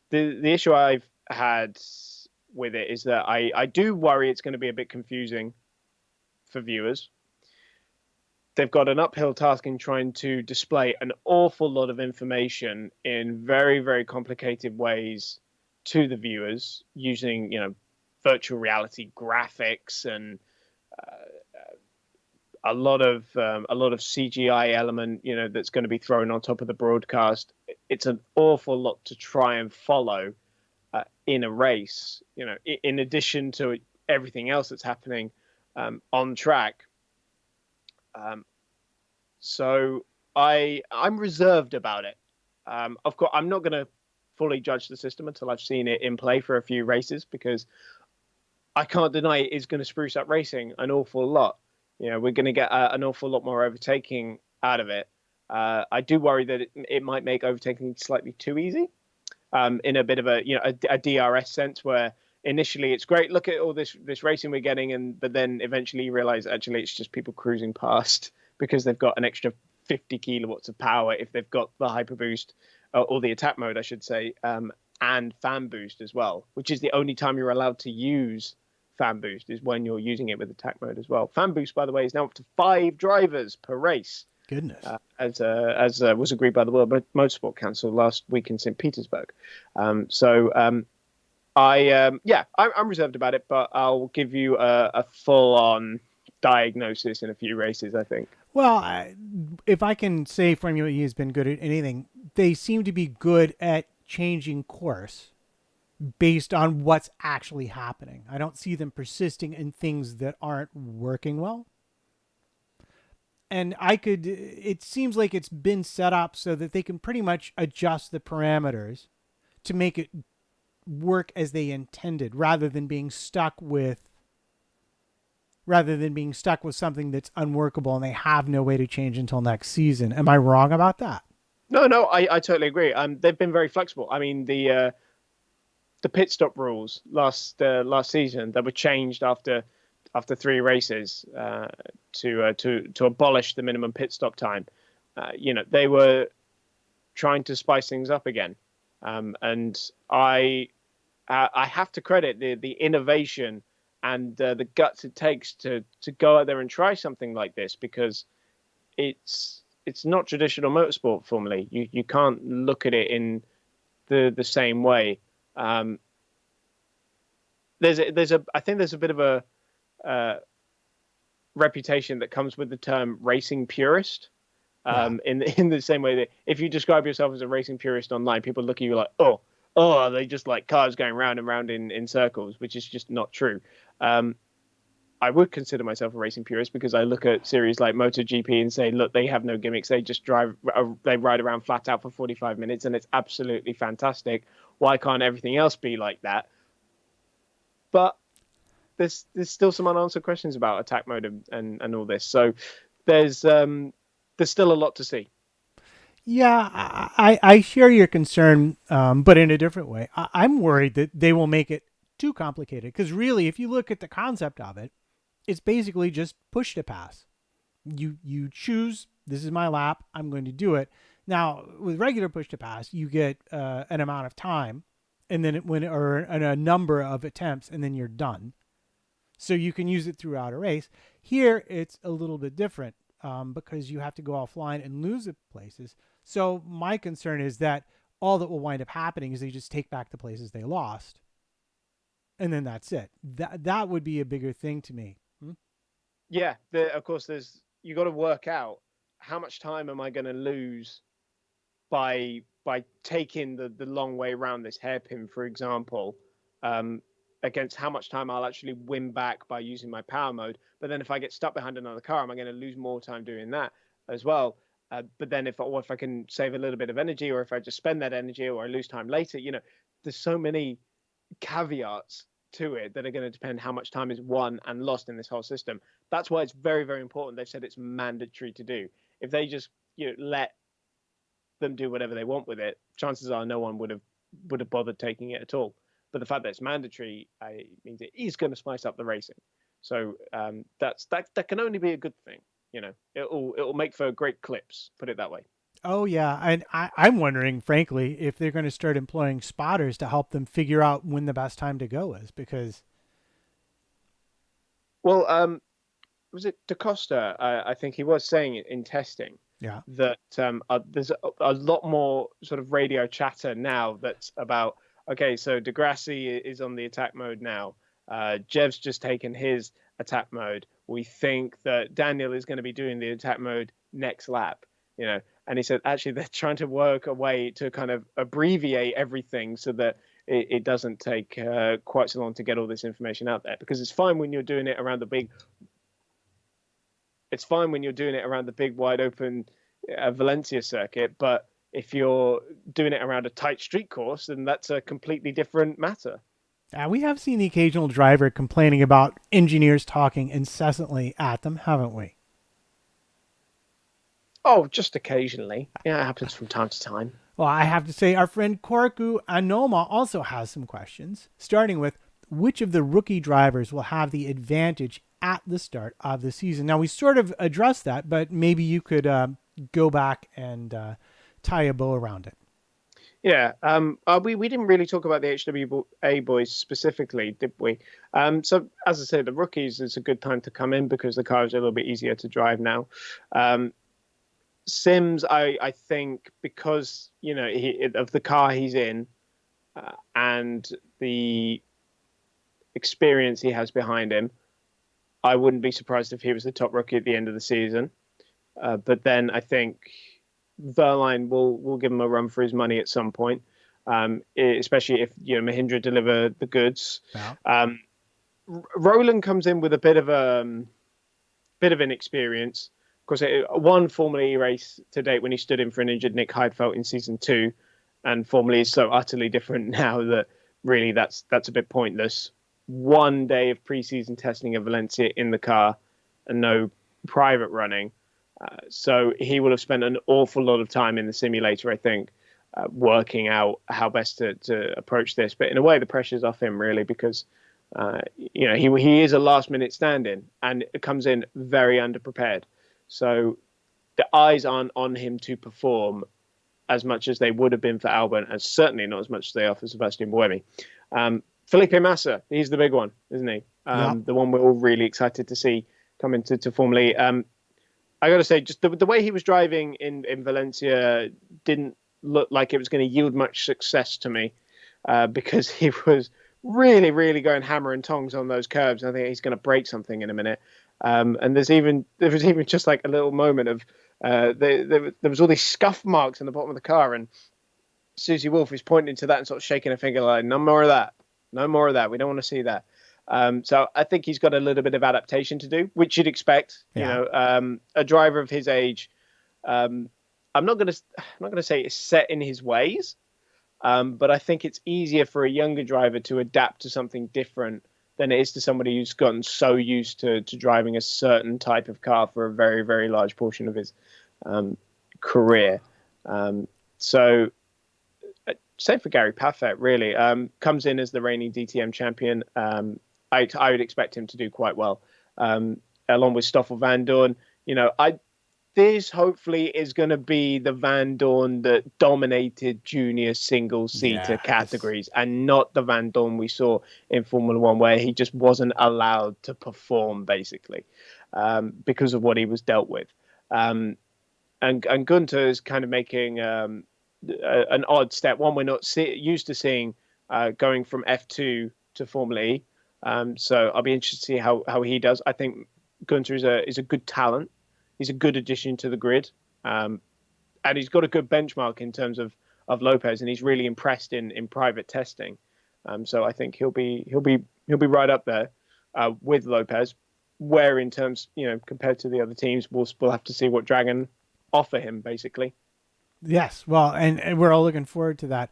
[SPEAKER 2] the issue I've had with it is that I do worry it's going to be a bit confusing for viewers. They've got an uphill task in trying to display an awful lot of information in very, very complicated ways to the viewers using, virtual reality graphics and a lot of CGI element, that's going to be thrown on top of the broadcast. It's an awful lot to try and follow in a race. In addition to everything else that's happening on track. Um, So I'm reserved about it. Of course, I'm not going to fully judge the system until I've seen it in play for a few races because I can't deny it is going to spruce up racing an awful lot. We're going to get an awful lot more overtaking out of it. I do worry that it might make overtaking slightly too easy, in a bit of a DRS sense where initially it's great. Look at all this racing we're getting, but then eventually you realize actually it's just people cruising past because they've got an extra 50 kilowatts of power if they've got the hyper boost or the attack mode, I should say, and fan boost as well, which is the only time you're allowed to use fan boost is when you're using it with attack mode as well. Fan boost, by the way, is now up to 5 drivers per race.
[SPEAKER 1] Goodness.
[SPEAKER 2] As was agreed by the World Motorsport Council last week in St. Petersburg. I'm reserved about it, but I'll give you a full-on diagnosis in a few races, I think.
[SPEAKER 1] Well, if I can say Formula E has been good at anything, they seem to be good at changing course based on what's actually happening. I don't see them persisting in things that aren't working well. And it seems like it's been set up so that they can pretty much adjust the parameters to make it work as they intended rather than being stuck with something that's unworkable and they have no way to change until next season. Am I wrong about that?
[SPEAKER 2] No, I totally agree. They've been very flexible. I mean, the pit stop rules last season that were changed after 3 races to abolish the minimum pit stop time. They were trying to spice things up again, and I have to credit the innovation and the guts it takes to go out there and try something like this because it's not traditional motorsport formally. You can't look at it in the same way. I think there's a bit of a reputation that comes with the term racing purist. In the same way that if you describe yourself as a racing purist online, people look at you like, oh, are they just like cars going round and round in circles, which is just not true. I would consider myself a racing purist because I look at series like MotoGP and say, look, they have no gimmicks. They just they ride around flat out for 45 minutes and it's absolutely fantastic. Why can't everything else be like that? But there's still some unanswered questions about attack mode and all this. So there's still a lot to see.
[SPEAKER 1] Yeah, I share your concern, but in a different way. I'm worried that they will make it too complicated because really, if you look at the concept of it, it's basically just push to pass. You choose, this is my lap, I'm going to do it. Now with regular push to pass, you get an amount of time, and then or a number of attempts, and then you're done. So you can use it throughout a race. Here it's a little bit different because you have to go offline and lose the places. So my concern is that all that will wind up happening is they just take back the places they lost, and then that's it. That would be a bigger thing to me.
[SPEAKER 2] Yeah, of course, you got to work out how much time am I going to lose by taking the long way around this hairpin, for example, against how much time I'll actually win back by using my power mode. But then if I get stuck behind another car, am I going to lose more time doing that as well? But then if I can save a little bit of energy, or if I just spend that energy, or I lose time later, there's so many caveats to it that are going to depend how much time is won and lost in this whole system. That's why it's very, very important. They've said it's mandatory to do. If they just let them do whatever they want with it, chances are no one would have bothered taking it at all. But the fact that it's mandatory means it is going to spice up the racing. So that can only be a good thing. It'll make for great clips. Put it that way.
[SPEAKER 1] Oh yeah, and I'm wondering, frankly, if they're going to start employing spotters to help them figure out when the best time to go is, because.
[SPEAKER 2] Well, was it DaCosta? I think he was saying it in testing.
[SPEAKER 1] Yeah.
[SPEAKER 2] That there's a lot more sort of radio chatter now that's about, okay, so Degrassi is on the attack mode now. Jev's just taken his attack mode. We think that Daniel is going to be doing the attack mode next lap, And he said, actually, they're trying to work a way to kind of abbreviate everything so that it doesn't take quite so long to get all this information out there. Because it's fine when you're doing it around the big wide open Valencia circuit, but if you're doing it around a tight street course, then that's a completely different matter.
[SPEAKER 1] We have seen the occasional driver complaining about engineers talking incessantly at them, haven't we?
[SPEAKER 2] Oh, just occasionally. Yeah, it happens from time to time.
[SPEAKER 1] Well, I have to say our friend Korku Anoma also has some questions, starting with which of the rookie drivers will have the advantage at the start of the season. Now, we sort of addressed that, but maybe you could go back and tie a bow around it.
[SPEAKER 2] Yeah, we didn't really talk about the HWA boys specifically, did we? So, as I said, the rookies is a good time to come in because the cars are a little bit easier to drive now. Sims, I think, because of the car he's in and the experience he has behind him, I wouldn't be surprised if he was the top rookie at the end of the season. But then I think Verline will give him a run for his money at some point, especially if Mahindra deliver the goods.
[SPEAKER 1] Yeah.
[SPEAKER 2] Roland comes in with a bit of an experience. Of course, one Formula E race to date when he stood in for an injured Nick Heidfeld in season 2, and Formula E is so utterly different now that really that's a bit pointless. One day of preseason testing of Valencia in the car and no private running. So he will have spent an awful lot of time in the simulator, I think, working out how best to approach this. But in a way, the pressure's off him, really, because he is a last-minute stand-in, and it comes in very underprepared. So the eyes aren't on him to perform as much as they would have been for Albon, and certainly not as much as they are for Sebastian Buemi. Felipe Massa, he's the big one, isn't he? The one we're all really excited to see come into Formula E. I got to say, just the way he was driving in Valencia didn't look like it was going to yield much success to me, because he was really, really going hammer and tongs on those curbs. I think he's going to break something in a minute. And there was even just like a little moment of there was all these scuff marks in the bottom of the car, and Susie Wolf is pointing to that and sort of shaking her finger like, no more of that. We don't want to see that. So I think he's got a little bit of adaptation to do, which you'd expect.
[SPEAKER 1] Yeah.
[SPEAKER 2] A driver of his age. I'm not going to say it's set in his ways, but I think it's easier for a younger driver to adapt to something different than it is to somebody who's gotten so used to driving a certain type of car for a very, very large portion of his career. So same for Gary Paffett, really. Comes in as the reigning DTM champion. I would expect him to do quite well, along with Stoffel Vandoorne. This hopefully is going to be the Vandoorne that dominated junior single-seater categories, and not the Vandoorne we saw in Formula One, where he just wasn't allowed to perform, basically, because of what he was dealt with. And Gunter is kind of making an odd step, one we're not used to seeing, going from F2 to Formula E. So I'll be interested to see how he does. I think Gunter is a good talent. He's a good addition to the grid, and he's got a good benchmark in terms of Lopez, and he's really impressed in private testing. So I think he'll be right up there with Lopez. Where in terms, compared to the other teams, we'll have to see what Dragon offer him, basically.
[SPEAKER 1] Yes, well, and we're all looking forward to that.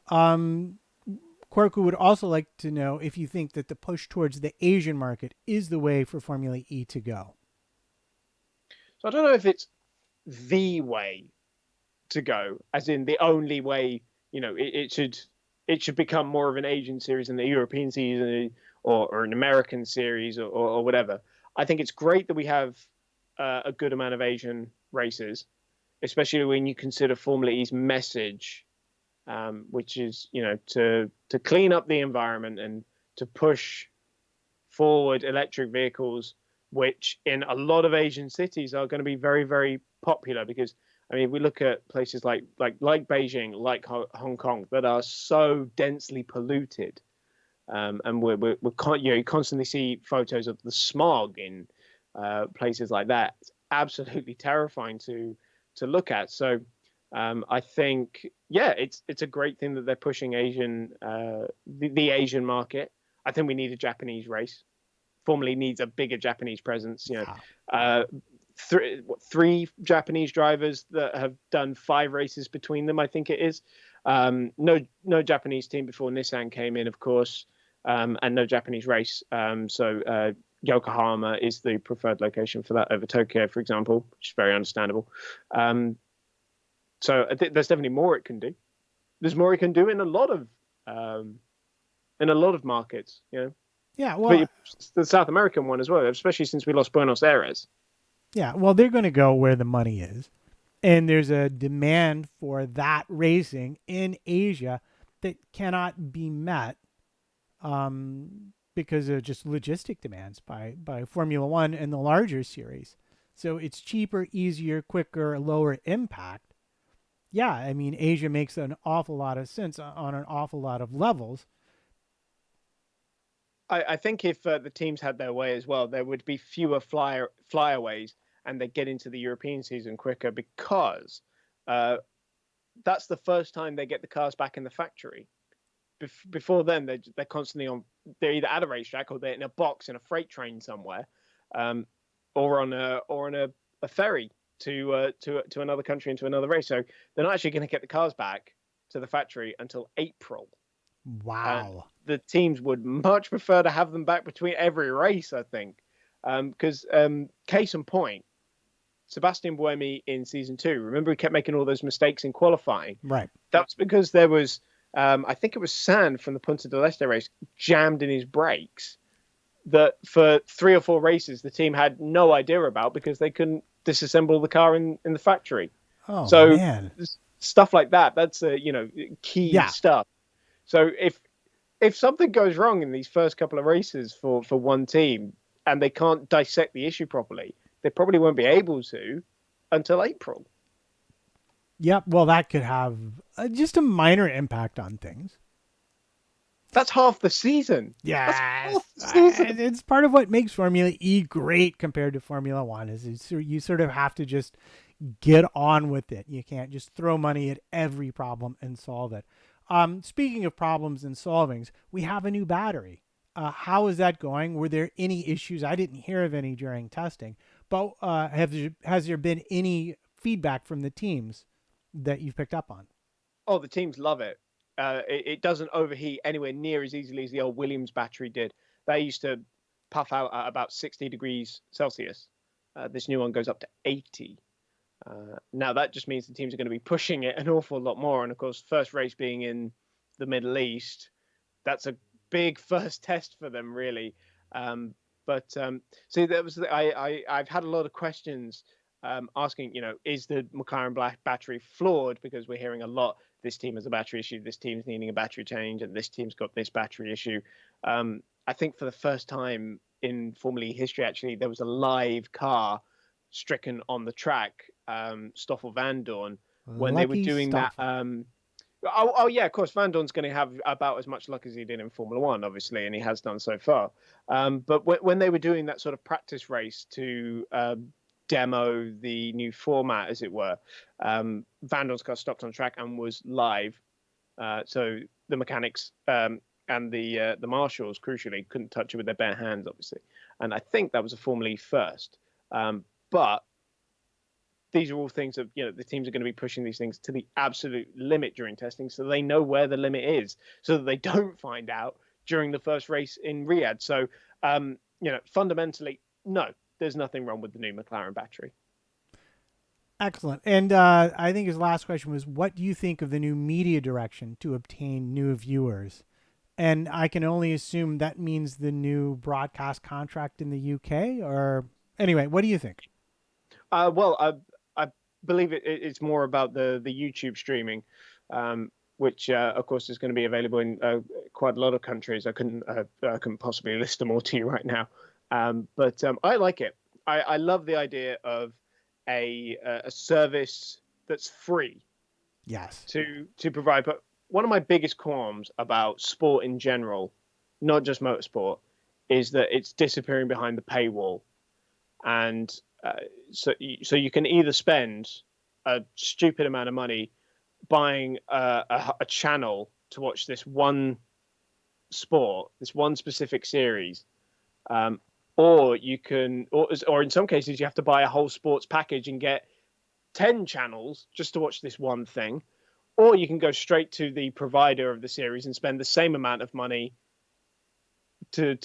[SPEAKER 1] Corku would also like to know if you think that the push towards the Asian market is the way for Formula E to go.
[SPEAKER 2] So I don't know if it's the way to go, as in the only way. It should become more of an Asian series than the European series, or an American series, or whatever. I think it's great that we have a good amount of Asian races, especially when you consider Formula E's message, which is to clean up the environment and to push forward electric vehicles, which in a lot of Asian cities are going to be very, very popular. Because I mean, we look at places like Beijing, like Hong Kong, that are so densely polluted, and you constantly see photos of the smog in places like that. It's absolutely terrifying to look at. So I think, yeah, it's a great thing that they're pushing the Asian market. I think we need a Japanese race. Formally needs a bigger Japanese presence. Three Japanese drivers that have done 5 races between them, I think it is. No Japanese team before Nissan came in, of course, and no Japanese race. So Yokohama is the preferred location for that over Tokyo, for example, which is very understandable. So I think there's definitely more it can do. There's more it can do in a lot of markets.
[SPEAKER 1] Yeah, well,
[SPEAKER 2] the South American one as well, especially since we lost Buenos Aires.
[SPEAKER 1] Yeah, well, they're going to go where the money is. And there's a demand for that racing in Asia that cannot be met because of just logistic demands by Formula One and the larger series. So it's cheaper, easier, quicker, lower impact. Yeah, I mean, Asia makes an awful lot of sense on an awful lot of levels.
[SPEAKER 2] I think if the teams had their way as well, there would be fewer flyaways, and they get into the European season quicker, because that's the first time they get the cars back in the factory. Before then, they're constantly they're either at a racetrack, or they're in a box in a freight train somewhere, or on a ferry to another country, into another race. So they're not actually going to get the cars back to the factory until April.
[SPEAKER 1] Wow.
[SPEAKER 2] The teams would much prefer to have them back between every race, I think. Because case in point, Sebastian Buemi in season 2, remember he kept making all those mistakes in qualifying?
[SPEAKER 1] Right.
[SPEAKER 2] That's because there was, I think it was sand from the Punta del Este race jammed in his brakes, that for 3 or 4 races the team had no idea about, because they couldn't disassemble the car in the factory.
[SPEAKER 1] Oh,
[SPEAKER 2] so
[SPEAKER 1] man.
[SPEAKER 2] Stuff like that, that's key stuff. So if something goes wrong in these first couple of races for one team, and they can't dissect the issue properly, they probably won't be able to until April.
[SPEAKER 1] Yep. Well, that could have just a minor impact on things.
[SPEAKER 2] That's half the season.
[SPEAKER 1] Yeah, it's part of what makes Formula E great compared to Formula One. Is you sort of have to just get on with it. You can't just throw money at every problem and solve it. Speaking of problems and solvings, we have a new battery. How is that going? Were there any issues? I didn't hear of any during testing, but has there been any feedback from the teams that you've picked up on?
[SPEAKER 2] Oh, the teams love it. It doesn't overheat anywhere near as easily as the old Williams battery did. They used to puff out at about 60 degrees Celsius. This new one goes up to 80. Now, that just means the teams are going to be pushing it an awful lot more. And of course, first race being in the Middle East, that's a big first test for them, really. See, I've had a lot of questions asking, is the McLaren Black battery flawed? Because we're hearing a lot, this team has a battery issue, this team's needing a battery change, and this team's got this battery issue. I think for the first time in Formula E history, actually, there was a live car stricken on the track, Stoffel Vandoorne, when they were doing that. Yeah, of course, Vandoorne's going to have about as much luck as he did in Formula One, obviously, and he has done so far. But when they were doing that sort of practice race to demo the new format, as it were, Vandoorne's car stopped on track and was live. So the mechanics and the marshals, crucially, couldn't touch it with their bare hands, obviously. And I think that was a Formula E first. But these are all things that, the teams are going to be pushing these things to the absolute limit during testing, so they know where the limit is, so that they don't find out during the first race in Riyadh. So, fundamentally, no, there's nothing wrong with the new McLaren battery.
[SPEAKER 1] Excellent. And I think his last question was, what do you think of the new media direction to obtain new viewers? And I can only assume that means the new broadcast contract in the UK, or anyway, what do you think?
[SPEAKER 2] Well, I believe it's more about the YouTube streaming, which of course is going to be available in quite a lot of countries. I couldn't possibly list them all to you right now, but I like it. I love the idea of a service that's free.
[SPEAKER 1] Yes.
[SPEAKER 2] To provide. But one of my biggest qualms about sport in general, not just motorsport, is that it's disappearing behind the paywall. And so you can either spend a stupid amount of money buying a channel to watch this one sport, this one specific series, or you can, or in some cases, you have to buy a whole sports package and get 10 channels just to watch this one thing, or you can go straight to the provider of the series and spend the same amount of money to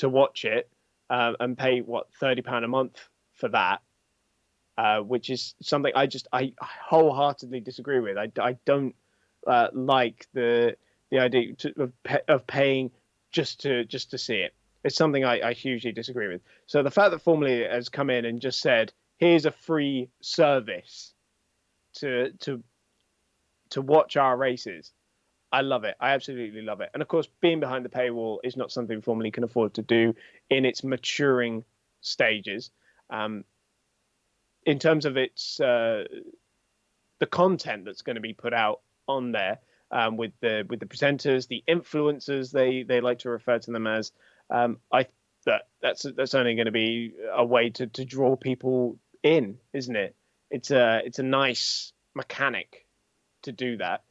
[SPEAKER 2] watch it, and pay £30 a month for that, which is something I wholeheartedly disagree with. I don't like the idea of paying just to see it. It's something I hugely disagree with. So the fact that Formula E has come in and just said, here's a free service to watch our races, I love it. I absolutely love it. And of course, being behind the paywall is not something Formula E can afford to do in its maturing stages. In terms of its the content that's going to be put out on there, with the presenters, the influencers, they like to refer to them as. That's only going to be a way to draw people in, isn't it? It's a nice mechanic to do that.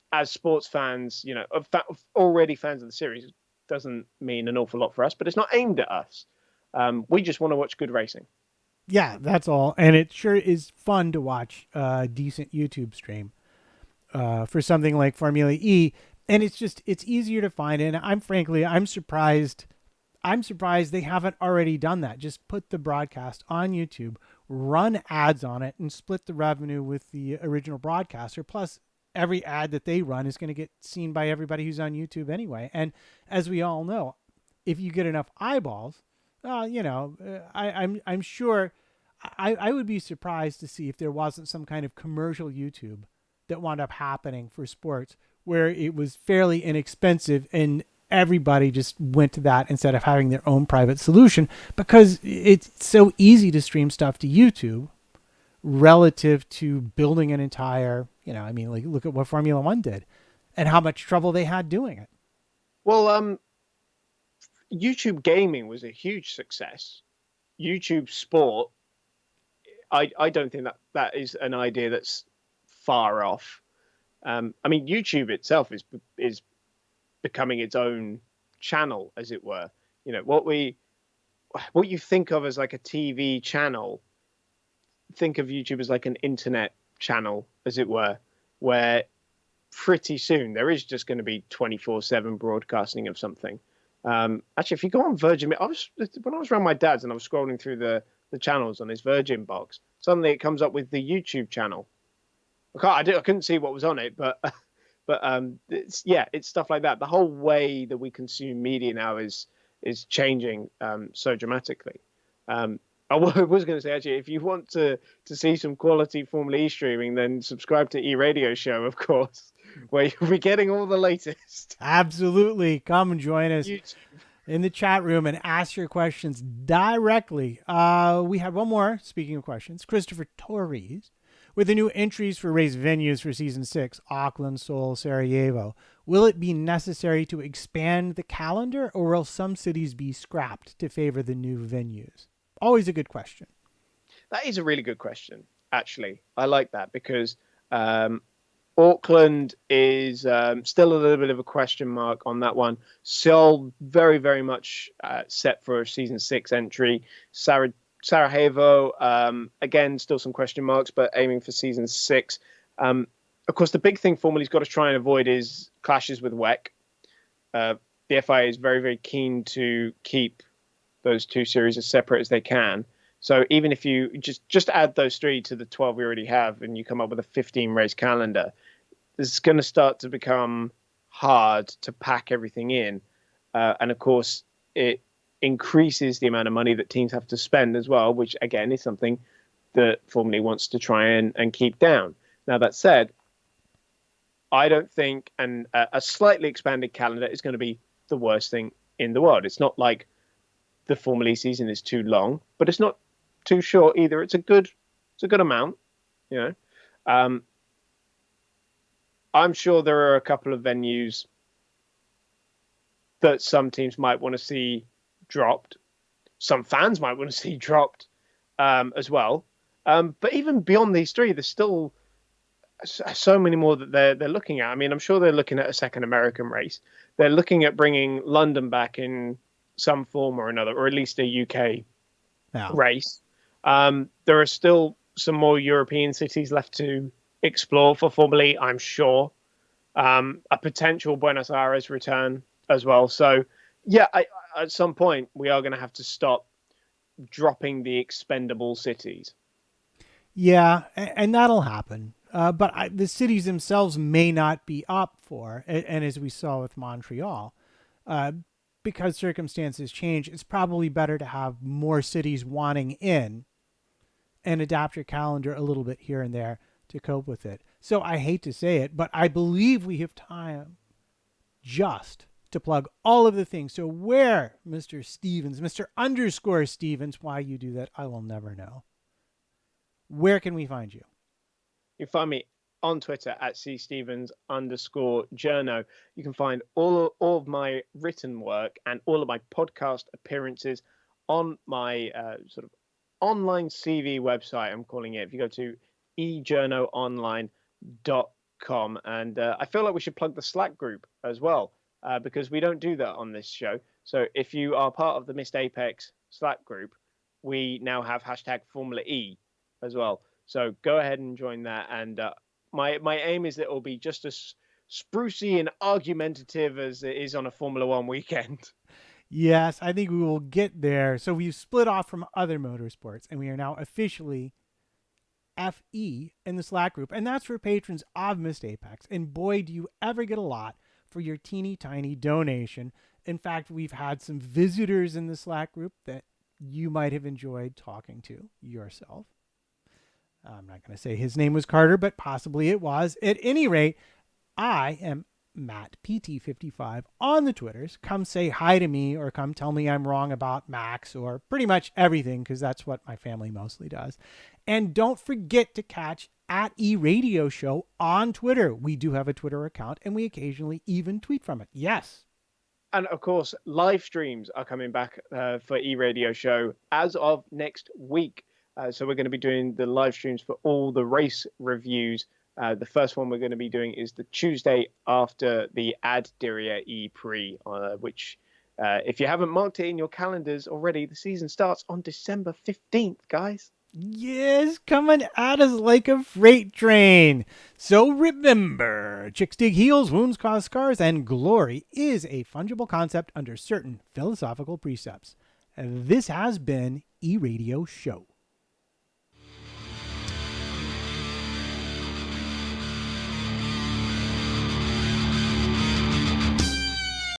[SPEAKER 2] As sports fans, already fans of the series, doesn't mean an awful lot for us, but it's not aimed at us. We just want to watch good racing.
[SPEAKER 1] Yeah, that's all. And it sure is fun to watch a decent YouTube stream for something like Formula E. And it's easier to find. And I'm surprised they haven't already done that. Just put the broadcast on YouTube, run ads on it, and split the revenue with the original broadcaster. Plus, every ad that they run is going to get seen by everybody who's on YouTube anyway. And as we all know, if you get enough eyeballs, I'm sure I would be surprised to see if there wasn't some kind of commercial YouTube that wound up happening for sports where it was fairly inexpensive and everybody just went to that instead of having their own private solution, because it's so easy to stream stuff to YouTube relative to building an entire, look at what Formula One did and how much trouble they had doing it.
[SPEAKER 2] Well, YouTube gaming was a huge success. YouTube sport, I don't think that is an idea that's far off. YouTube itself is becoming its own channel, as it were. What you think of as like a TV channel, think of YouTube as like an internet channel, as it were, where pretty soon there is just going to be 24/7 broadcasting of something. Actually, if you go on Virgin, when I was around my dad's and I was scrolling through the channels on his Virgin box, suddenly it comes up with the YouTube channel. I couldn't see what was on it, but it's stuff like that. The whole way that we consume media now is changing so dramatically. I was going to say, actually, if you want to see some quality Formula E streaming, then subscribe to E-Radio Show, of course, where you'll be getting all the latest.
[SPEAKER 1] Absolutely. Come and join us
[SPEAKER 2] YouTube.
[SPEAKER 1] in the chat room and ask your questions directly. We have one more, speaking of questions. Christopher Torres, with the new entries for race venues for Season 6, Auckland, Seoul, Sarajevo, will it be necessary to expand the calendar, or will some cities be scrapped to favor the new venues? Always a good question.
[SPEAKER 2] That is a really good question, actually. I like that because Auckland is still a little bit of a question mark on that one. Seoul, very, very much set for a Season 6 entry. Sarajevo, again, still some question marks, but aiming for season 6. Of course, the big thing Formula's got to try and avoid is clashes with WEC. The FIA is very, very keen to keep those two series as separate as they can. So even if you just add those 3 to the 12 we already have, and you come up with a 15 race calendar, this is going to start to become hard to pack everything in. And of course, it increases the amount of money that teams have to spend as well, which again is something that Formula E wants to try and keep down. Now, that said, I don't think a slightly expanded calendar is going to be the worst thing in the world. It's not like the Formula E season is too long, but it's not too short either. It's a good amount, you know. I'm sure there are a couple of venues that some teams might want to see dropped. Some fans might want to see dropped as well. But even beyond these 3, there's still so many more that they're looking at. I mean, I'm sure they're looking at a second American race. They're looking at bringing London back in some form or another, or at least a UK race. There are still some more European cities left to explore for Formula E, I'm sure. A potential Buenos Aires return as well. So, yeah, at some point, we are going to have to stop dropping the expendable cities.
[SPEAKER 1] Yeah, and that'll happen. But the cities themselves may not be up for, and as we saw with Montreal, because circumstances change, it's probably better to have more cities wanting in and adapt your calendar a little bit here and there to cope with it. So I hate to say it, but I believe we have time just to plug all of the things. So where, Mr. Stevens, Mr. _Stevens, why you do that, I will never know. Where can we find you?
[SPEAKER 2] You can find me on Twitter at cstevens_journo. You can find all of my written work and all of my podcast appearances on my sort of online CV website, I'm calling it. If you go to ejournoonline.com. And I feel like we should plug the Slack group as well, because we don't do that on this show. So if you are part of the Missed Apex Slack group, we now have hashtag Formula E as well. So go ahead and join that. And my aim is that it will be just as sprucey and argumentative as it is on a Formula One weekend.
[SPEAKER 1] Yes, I think we will get there. So we've split off from other motorsports, and we are now officially FE in the Slack group. And that's for patrons of Missed Apex. And boy, do you ever get a lot for your teeny tiny donation. In fact, we've had some visitors in the Slack group that you might have enjoyed talking to yourself. I'm not going to say his name was Carter, but possibly it was. At any rate, I am Matt PT55 on the Twitters. Come say hi to me, or come tell me I'm wrong about Max, or pretty much everything, because that's what my family mostly does. And don't forget to catch at eRadio Show on Twitter. We do have a Twitter account, and we occasionally even tweet from it. Yes.
[SPEAKER 2] And of course, live streams are coming back for eRadio Show as of next week. So we're going to be doing the live streams for all the race reviews. The first one we're going to be doing is the Tuesday after the Ad Diriyah E Prix, which, if you haven't marked it in your calendars already, the season starts on December 15th, guys.
[SPEAKER 1] Yes, coming at us like a freight train. So remember, chicks dig heels, wounds cause scars, and glory is a fungible concept under certain philosophical precepts. This has been eRadio Show.